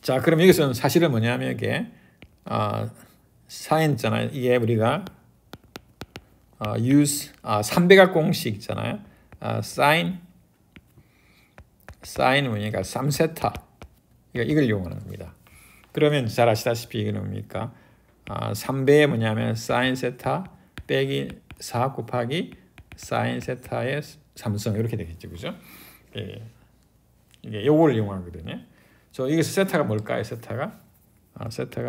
자, 그럼 여기서는 사실은 뭐냐면 이게 사인 있잖아요. 이게 우리가 use 3배각 공식 있잖아요. 사인 뭐니까 3세타 이걸 이용하는 겁니다. 그러면 잘 아시다시피 이게 뭡니까? 3배에 뭐냐면 사인 세타 빼기 4 곱하기 사인 세타의 3승 이렇게 되겠죠, 그죠? 예. 이게 요걸 이용하거든요. 여기서 세타가 뭘까요? 세타가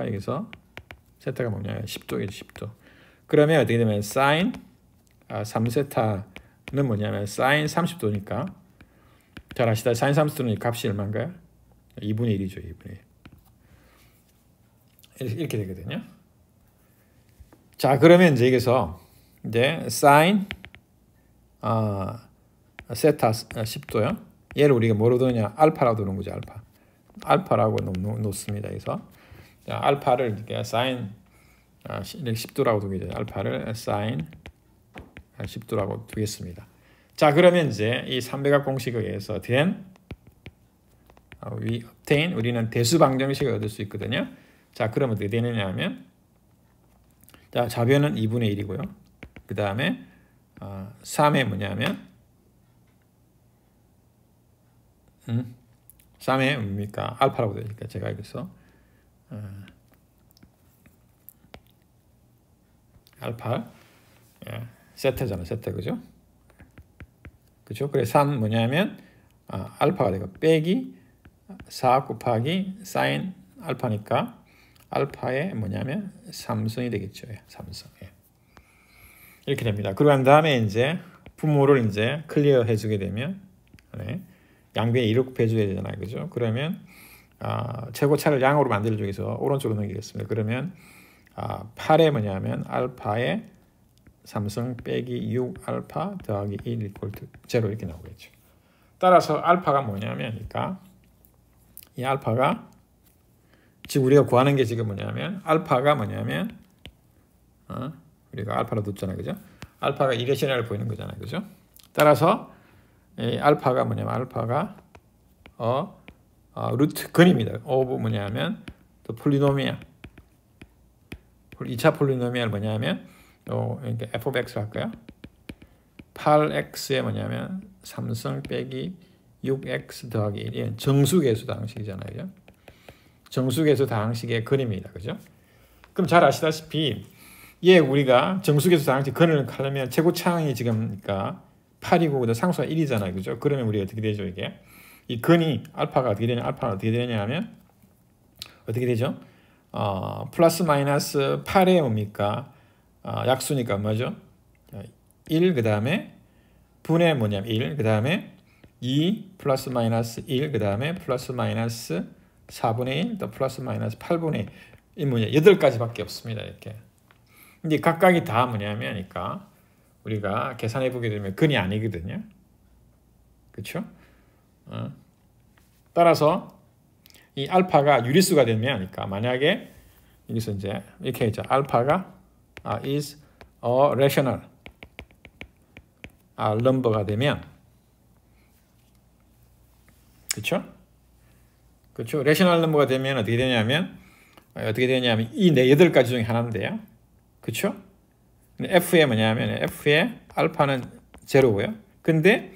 여기서 세타가 뭐냐면 10도겠죠, 10도. 그러면 어떻게 되면 사인 3세타는 뭐냐면 사인 30도니까 잘 아시다. 사인 30도는 값이 얼마인가요? 2분의 1이죠. 2분의 1. 이렇게 되거든요. 자, 그러면 이제 여기서 이제 사인 세타 10도요. 얘를 우리가 뭐로 두느냐? 알파라고 두는 거죠. 알파라고 놓습니다. 여기서 자, 알파를 이렇게 사인 10도라고 두게 되죠. 알파를 사인 10도라고 두겠습니다. 자, 그러면 이제 이 3배각 공식에 의해서 된 we obtain 우리는 대수 방정식을 얻을 수 있거든요. 자, 그러면 어떻게 되느냐 하면 자, 좌변은 2분의 1이고요. 그 다음에 3의 뭐냐면 3의 뭡니까? 알파라고 되니까 제가 여기서 알파 세타잖아. 세타 그죠? 그죠? 그래 3 뭐냐면 알파가 되고 빼기 4 곱하기 사인 알파니까 알파의 뭐냐면 3승이 되겠죠. 3승. 이렇게 됩니다. 그러고 난 다음에 이제 분모를 이제 클리어 해주게 되면 양변에 1을 곱해줘야 되잖아요. 그죠? 그러면 최고차를 양으로 만들어주기 위해서 오른쪽으로 넘기겠습니다. 그러면 8에 뭐냐면 알파의 3승 빼기 6 알파 더하기 1 이퀄 투 0 이렇게 나오겠죠. 따라서 알파가 뭐냐면 그러니까 이 알파가 지금 우리가 구하는 게 지금 뭐냐면 알파가 뭐냐면 우리가 알파로 뒀잖아요. 그죠? 알파가 이레셔널을 보이는 거잖아요. 그죠? 따라서 이 알파가 뭐냐면 알파가 루트 근입니다. 오브 뭐냐면 또 폴리노미얼 2차 폴리노미얼 뭐냐면 그러니까 f of x 할까요? 8x에 뭐냐면 3승 빼기 6x 더하기 1이 정수계수 다항식이잖아요. 그죠? 정수계수 다항식의 근입니다. 그죠? 그럼 잘 아시다시피 우리가 정수계수 다항식 근을 하려면 최고차항이 지금 그러니까 8이고 상수가 1이잖아요. 그죠? 그러면 우리가 어떻게 되죠? 이게 이 근이 알파가 어떻게 되냐? 알파가 어떻게 되냐 하면 어떻게 되죠? 플러스 마이너스 8에 뭡니까? 약수니까 뭐죠? 1 그 다음에 분의 뭐냐면 1 그 다음에 2 플러스 마이너스 1 그 다음에 플러스 마이너스 4분의 1 또 플러스 마이너스 8분의 1 이 뭐냐 8가지밖에 없습니다. 이렇게 근데 각각이 다 뭐냐면 그러니까 우리가 계산해 보게 되면 근이 아니거든요. 그렇죠? 따라서 이 알파가 유리수가 되면 그러니까 만약에 여기서 이제 이렇게 했죠. 알파가 is a rational number가 되면 그렇죠? 그렇죠? rational number가 되면 어떻게 되냐면 이 8가지 중에 하나인데요. 그렇죠? F에 뭐냐면 F에 알파는 제로고요. 근데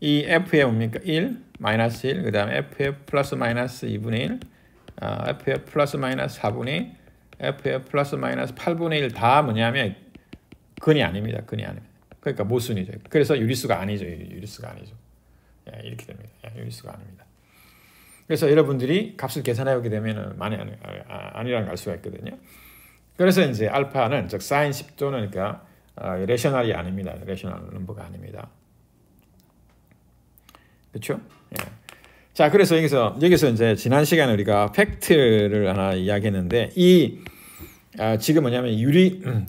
이 F에 뭡니까? 1, 마이너스 1, 그 다음에 F에 플러스 마이너스 2분의 1, F에 플러스 마이너스 4분의 1, F에 플러스 마이너스 8분의 1 다 뭐냐면 근이 아닙니다. 근이 아닙니다. 그러니까 모순이죠. 그래서 유리수가 아니죠. 유리수가 아니죠. 예, 이렇게 됩니다. 예, 유리수가 아닙니다. 그래서 여러분들이 값을 계산해 오게 되면은 많이 아니라는 걸 알 수가 있거든요. 그래서 이제 알파는 즉 사인 10도는 그러니까 레셔널이 아닙니다. 레셔널 넘버가 아닙니다. 그렇죠? 예. 자, 그래서 여기서 이제 지난 시간에 우리가 팩트를 하나 이야기했는데 지금 뭐냐면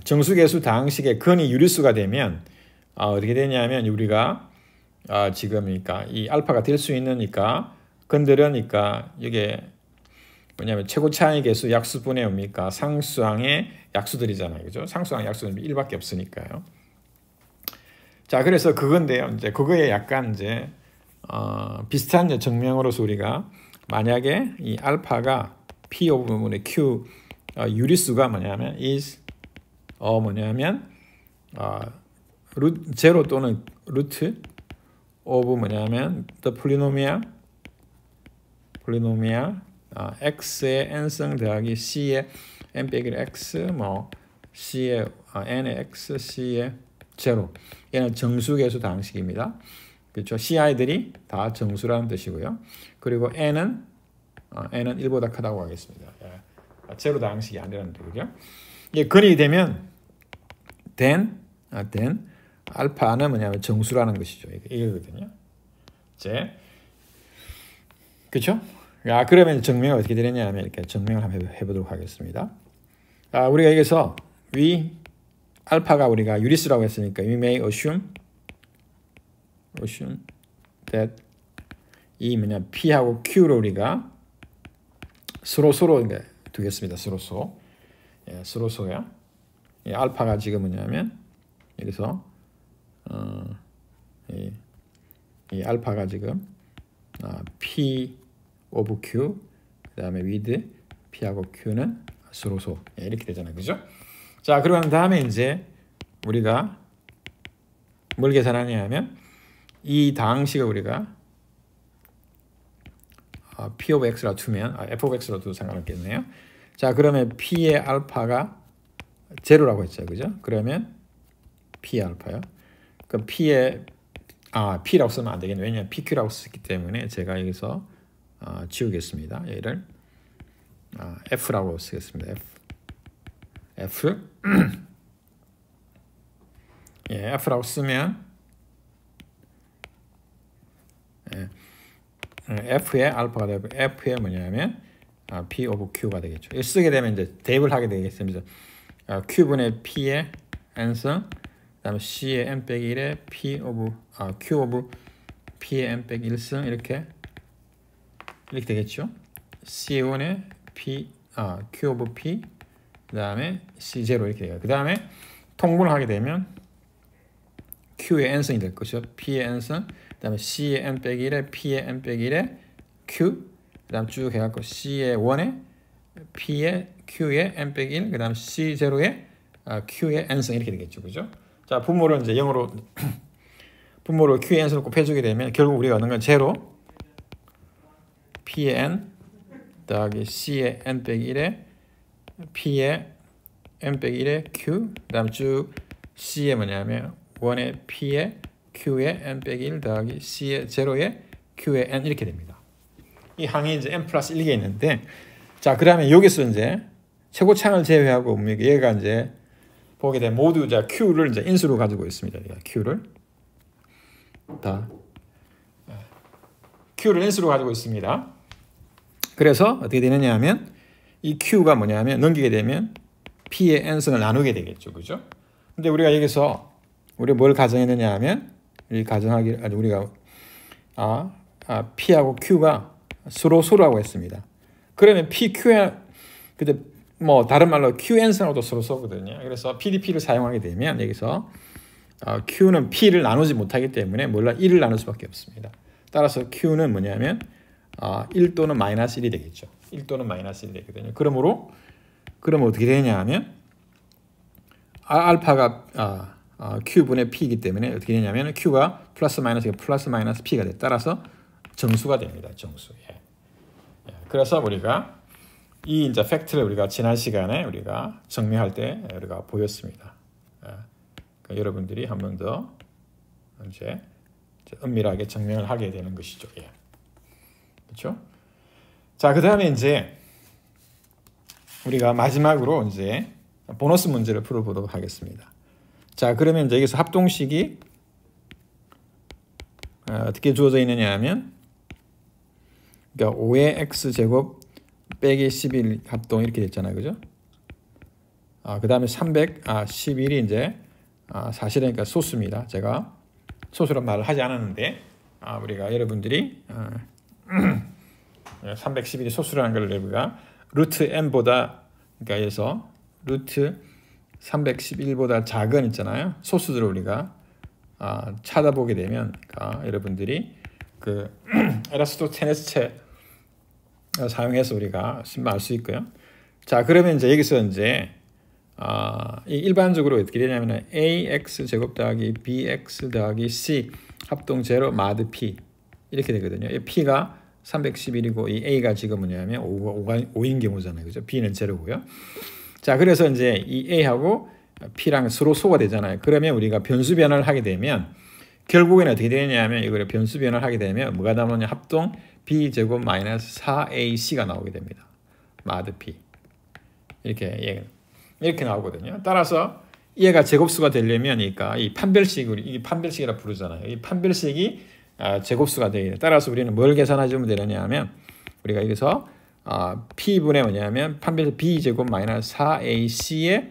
정수계수 다항식의 근이 유리수가 되면 어떻게 되냐면 우리가 지금 그러니까 이 알파가 될 수 있으니까 근들은 그러니까 이게 뭐냐면 최고 차항의 개수 약수분의 뭡니까 상수항의 약수들이잖아요, 그죠? 상수항 약수는 1밖에 없으니까요. 자, 그래서 그건데요. 이제 그거에 약간 이제 비슷한 증명으로서 우리가 만약에 이 알파가 P 오브 Q 유리수가 뭐냐면 is 뭐냐면 제로 또는 루트 오브 뭐냐면 the polynomial x의 n승 더하기 c의 n 빼기 x 뭐 c의 n의 x c의 제로. 얘는 정수계수 다항식입니다. 그렇죠? ci들이 다 정수라는 뜻이고요. 그리고 n은 1보다 크다고 하겠습니다. 제로 다항식이 아니라는 뜻이죠. 이게 근이 되면 then 알파는 뭐냐면 정수라는 것이죠. 이거거든요. 이제 그렇죠? 그러면 증명이 어떻게 되느냐면 이렇게 증명을 한번 해보도록 하겠습니다. 우리가 여기서 알파가 우리가 유리수라고 했으니까 we may assume that 이 뭐냐 P하고 Q를 우리가 서로 두겠습니다. 서로소야. 알파가 지금 뭐냐면 여기서 이 알파가 지금 P 오브 Q 그다음에 with P하고 Q는 서로소 이렇게 되잖아요, 그죠? 자, 그러고 다음에 이제 우리가 뭘 계산하냐 면 이 다항식을 우리가 P 오브 X라 두면 F 오브 X로 도 상관없겠네요. 자, 그러면 P의 알파가 제로라고 했죠, 그죠? 그러면 P 알파요. 그럼 P의 P라고 쓰면 안 되겠네요. 왜냐하면 PQ라고 썼기 때문에 제가 여기서 지우겠습니다. 얘를 F라고 쓰겠습니다. F 예, F라고 쓰면 F의 알파가 되고 F의 뭐냐면 P 오브 Q가 되겠죠. 이걸 쓰게 되면 이제 대입을 하게 되겠습니다. Q분의 P의 n승 그다음에 C의 n 빼기 1의 P 오브 Q 오브 P의 n 빼기 1승 이렇게 되겠죠. C1의 Q 오브 P 그다음에 C0 이렇게 돼요. 그다음에 통분을 하게 되면 Q의 n승이 될 것이죠. P의 n승 그다음에 C의 n 빼기 1의 P의 n 빼기 1의 Q 그다음 쭉 해갖고 C의 1의 P의 Q의 n 빼기 1 그다음 C0의 Q의 n승 이렇게 되겠죠, 그죠? 자, 분모를 이제 0으로 분모로 Q의 n승을 곱해주게 되면 결국 우리가 얻는 건 제로 P의 n 더하기 C의 n 빼기 1의 P의 n 빼기 1의 Q 그다음 쭉 C의 뭐냐면 1의 P의 Q의 n 빼기 1 더하기 C의 제로의 Q의 n 이렇게 됩니다. 이 항이 이제 n 플러스 1개 있는데 자, 그다음에 여기서 이제 최고차항을 제외하고 얘가 이제 보게 되면 모두 이제 Q를 이제 인수로 가지고 있습니다. Q를 인수로 가지고 있습니다. 그래서 어떻게 되느냐 하면 이 Q가 뭐냐면 넘기게 되면 P의 n승을 나누게 되겠죠, 그죠? 근데 우리가 여기서 뭘 가정했느냐 하면 우리가 P하고 Q가 서로소라고 했습니다. 그러면 PQ에 근데 뭐 다른 말로 QN승하고도 서로소거든요. 그래서 PDP를 사용하게 되면 여기서 Q는 P를 나누지 못하기 때문에 몰라 1을 나눌 수밖에 없습니다. 따라서 Q는 뭐냐면 1 또는 마이너스 1이 되겠죠. 1 또는 마이너스 1이 되거든요. 그러면 어떻게 되냐 하면 알파가 Q분의 P이기 때문에 어떻게 되냐면 Q가 플러스 마이너스 P가 돼. 따라서 정수가 됩니다. 정수. 예. 그래서 우리가 이 이제 팩트를 우리가 지난 시간에 우리가 증명할 때 우리가 보였습니다. 그러니까 여러분들이 한 번 더 이제 은밀하게 증명을 하게 되는 것이죠. 예. 그렇죠? 자, 그다음에 이제 우리가 마지막으로 이제 보너스 문제를 풀어보도록 하겠습니다. 자, 그러면 이제 여기서 합동식이 어떻게 주어져 있느냐 하면, 그러니까 5의 x제곱 빼기 11 합동 이렇게 됐잖아요. 그죠? 그 다음에 311이 이제 사실은 그러니까 소수입니다. 제가 소수란 말을 하지 않았는데, 우리가 여러분들이 311이 소수라는 걸 우리가 루트 n보다, 그러니까 해서 루트 311보다 작은 있잖아요. 소수들을 우리가 찾아보게 되면, 그러니까 여러분들이 그 에라스토테네스 책 사용해서 우리가 알 수 있고요. 자, 그러면 이제 여기서 이제 일반적으로 어떻게 되냐면 ax 제곱 더하기 bx 더하기 c 합동 제로 마드 p 이렇게 되거든요. 이 p가 311이고 이 a가 지금 뭐냐면 5인 경우잖아요. 그죠? b는 제로고요. 자, 그래서 이제 이 a하고 p랑 서로 소가 되잖아요. 그러면 우리가 변수 변화를 하게 되면 결국에는 어떻게 되냐면 이걸 변수 변화를 하게 되면 뭐가 나오냐? 합동 b 제곱 마이너스 4ac가 나오게 됩니다. 마드 p 이렇게 나오거든요. 따라서 얘가 제곱수가 되려면, 그러니까 이 판별식이라 부르잖아요. 이 판별식이 제곱수가 되게 돼. 따라서 우리는 뭘 계산해주면 되느냐 하면, 우리가 여기서 p분의 뭐냐면 판별식 b 제곱 마이너스 4ac의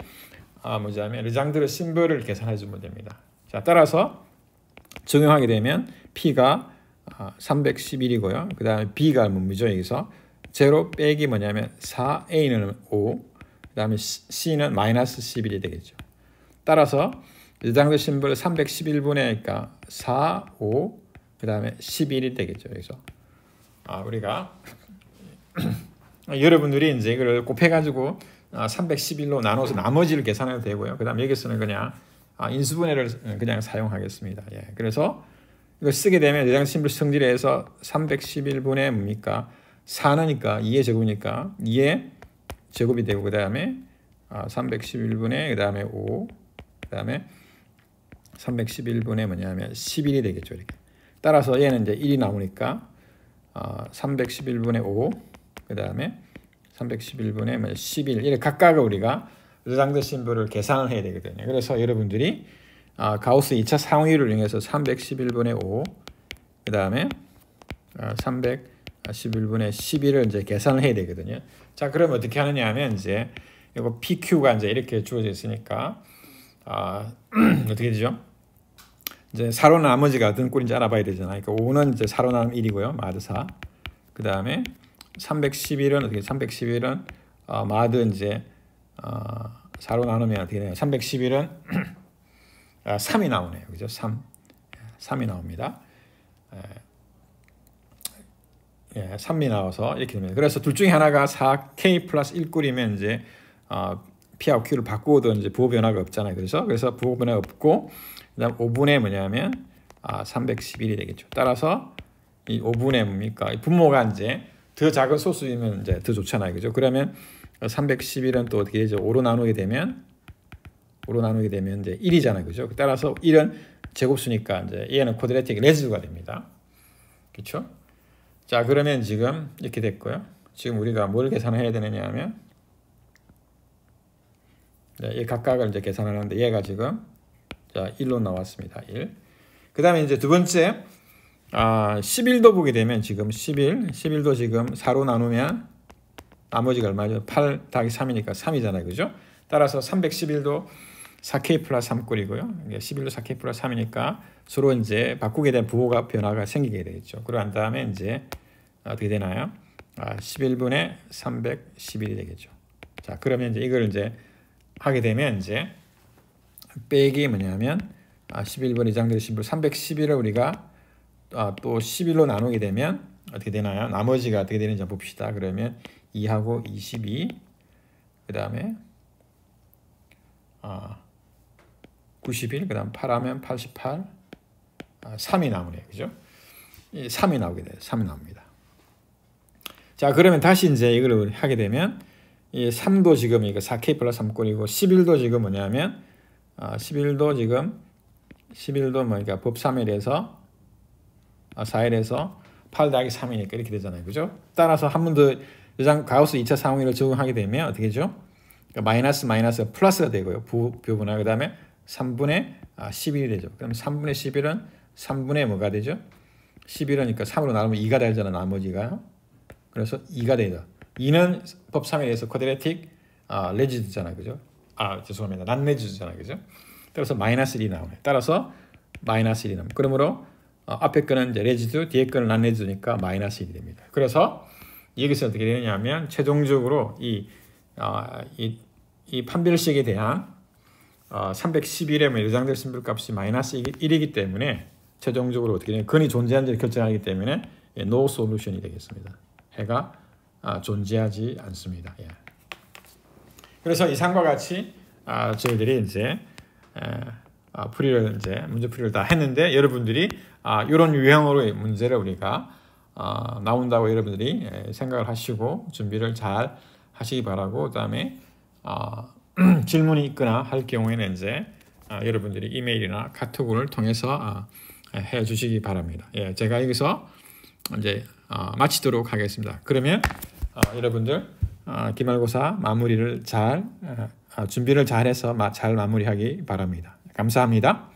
뭐냐면 르장드르 심벌을 계산해주면 됩니다. 자, 따라서 적용하게 되면 p가 311이고요. 그 다음에 b가 뭡니죠? 여기서 제로 빼기 뭐냐면 4a는 5, 그 다음에 c는 마이너스 11이 되겠죠. 따라서 르장드르 심벌 311분의 그러니까 4, 5, 그 다음에 11이 되겠죠. 그래서 우리가 여러분들이 이제 이걸 곱해가지고 311로 나눠서 나머지를 계산해도 되고요. 그 다음에 여기서는 그냥 인수분해를 그냥 사용하겠습니다. 예. 그래서 이거 쓰게 되면 르장드르 심벌 성질에서 311분의 뭡니까? 4니까 2의 제곱이니까 2의 제곱이 되고, 그 다음에 311분의 그 다음에 5, 그 다음에 311분의 뭐냐면 11이 되겠죠. 이렇게. 따라서 얘는 이제 1이 나오니까 311분의 5, 그 다음에 311분의 11 이렇게 각각을 우리가 르장드르 심벌을 계산을 해야 되거든요. 그래서 여러분들이 가우스 2차 상위를 이용해서 311분의 5, 그 다음에 311분의 11을 이제 계산을 해야 되거든요. 자, 그러면 어떻게 하느냐 하면 이제 이거 PQ가 이제 이렇게 주어져 있으니까 어떻게 되죠? 이제 4로 나머지가 어떤 꼴인지 알아봐야 되잖아요. 그러니까 5는 이제 4로 나누면 1이고요. 마드 4. 그 다음에 311은 어떻게? 311은 마드 이제 4로 나누면 어떻게 돼요? 311은 3이 나오네요. 그죠? 3이 나옵니다. 3이 나와서 이렇게 됩니다. 그래서 둘 중에 하나가 4K 플러스 1꼴이면 이제 P하고 Q를 바꾸어도 이제 부호 변화가 없잖아요. 그래서 부호 변화가 없고, 그다음 5분의 뭐냐면 311이 되겠죠. 따라서 이 5분의 뭡니까? 이 분모가 이제 더 작은 소수이면 이제 더 좋잖아요. 그죠? 그러면 311은 또 어떻게 되죠? 5로 나누게 되면 이제 1이잖아요. 그죠? 따라서 1은 제곱수니까 이제 얘는 쿼드레틱 레즈가 됩니다. 그렇죠? 자, 그러면 지금 이렇게 됐고요. 지금 우리가 뭘 계산해야 되느냐 하면, 이 각각을 이제 계산하는데 얘가 지금 1로 나왔습니다. 1. 그 다음에 이제 두 번째 11도 보게 되면 지금 11도 지금 4로 나누면 나머지가 얼마죠? 8 더하기 3이니까 3이잖아요. 그죠? 따라서 311도 4K 플러스 3꼴이고요. 11도 4K 플러스 3이니까 서로 이제 바꾸게 된 부호가 변화가 생기게 되겠죠. 그러한 다음에 이제 어떻게 되나요? 11분의 311이 되겠죠. 자, 그러면 이제 이걸 이제 하게 되면 이제 빼기 뭐냐면 11분 르장드르 심벌 311을 우리가 또 11로 나누게 되면 어떻게 되나요? 나머지가 어떻게 되는지 한번 봅시다. 그러면 2하고 22, 그 다음에 91, 그 다음 8하면 88, 3이 나오네요. 그죠? 3이 나오게 돼요. 3이 나옵니다. 자, 그러면 다시 이제 이걸 하게 되면 이 3도 지금 이거 4K 플러스 3꼴이고 11도 지금 뭐냐면 11도 지금 11도 그러니까 법 3일에서 4일에서 8 더하기 3이니까 이렇게 되잖아요. 그죠? 따라서 한 번 더 가우스 2차 상호를 적용하게 되면 어떻게 되죠? 그러니까 마이너스 플러스가 되고요. 부분화 그 다음에 3분의 11이 되죠. 그럼 3분의 11은 3분의 뭐가 되죠? 11이니까 3으로 나누면 2가 되잖아. 나머지가. 그래서 2가 되죠. 2는 법 3일에서 쿼드레틱 레지드잖아요. 그죠? 죄송합니다. 난 레지드잖아요. 그죠? 따라서 마이너스 1이 나오네. 따라서 마이너스 1이 나옵니다. 그러므로 앞에 거는 이제 레지드, 뒤에 거는 난 레지드니까 마이너스 1이 됩니다. 그래서 여기서 어떻게 되느냐면 최종적으로 이 판별식에 대한 311의 예상될 신분값이 마이너스 1이기 때문에 최종적으로 어떻게 되냐면 근이 존재한지를 결정하기 때문에 no solution이 되겠습니다. 해가 존재하지 않습니다. 예. 그래서 이상과 같이 저희들이 이제 문제 풀이를 다 했는데 여러분들이 이런 유형으로의 문제를 우리가 나온다고 여러분들이 생각을 하시고 준비를 잘 하시기 바라고, 그다음에 질문이 있거나 할 경우에는 이제 여러분들이 이메일이나 카톡을 통해서 해 주시기 바랍니다. 예, 제가 여기서 이제 마치도록 하겠습니다. 그러면 여러분들 기말고사 마무리를 준비를 잘해서 잘 마무리하기 바랍니다. 감사합니다.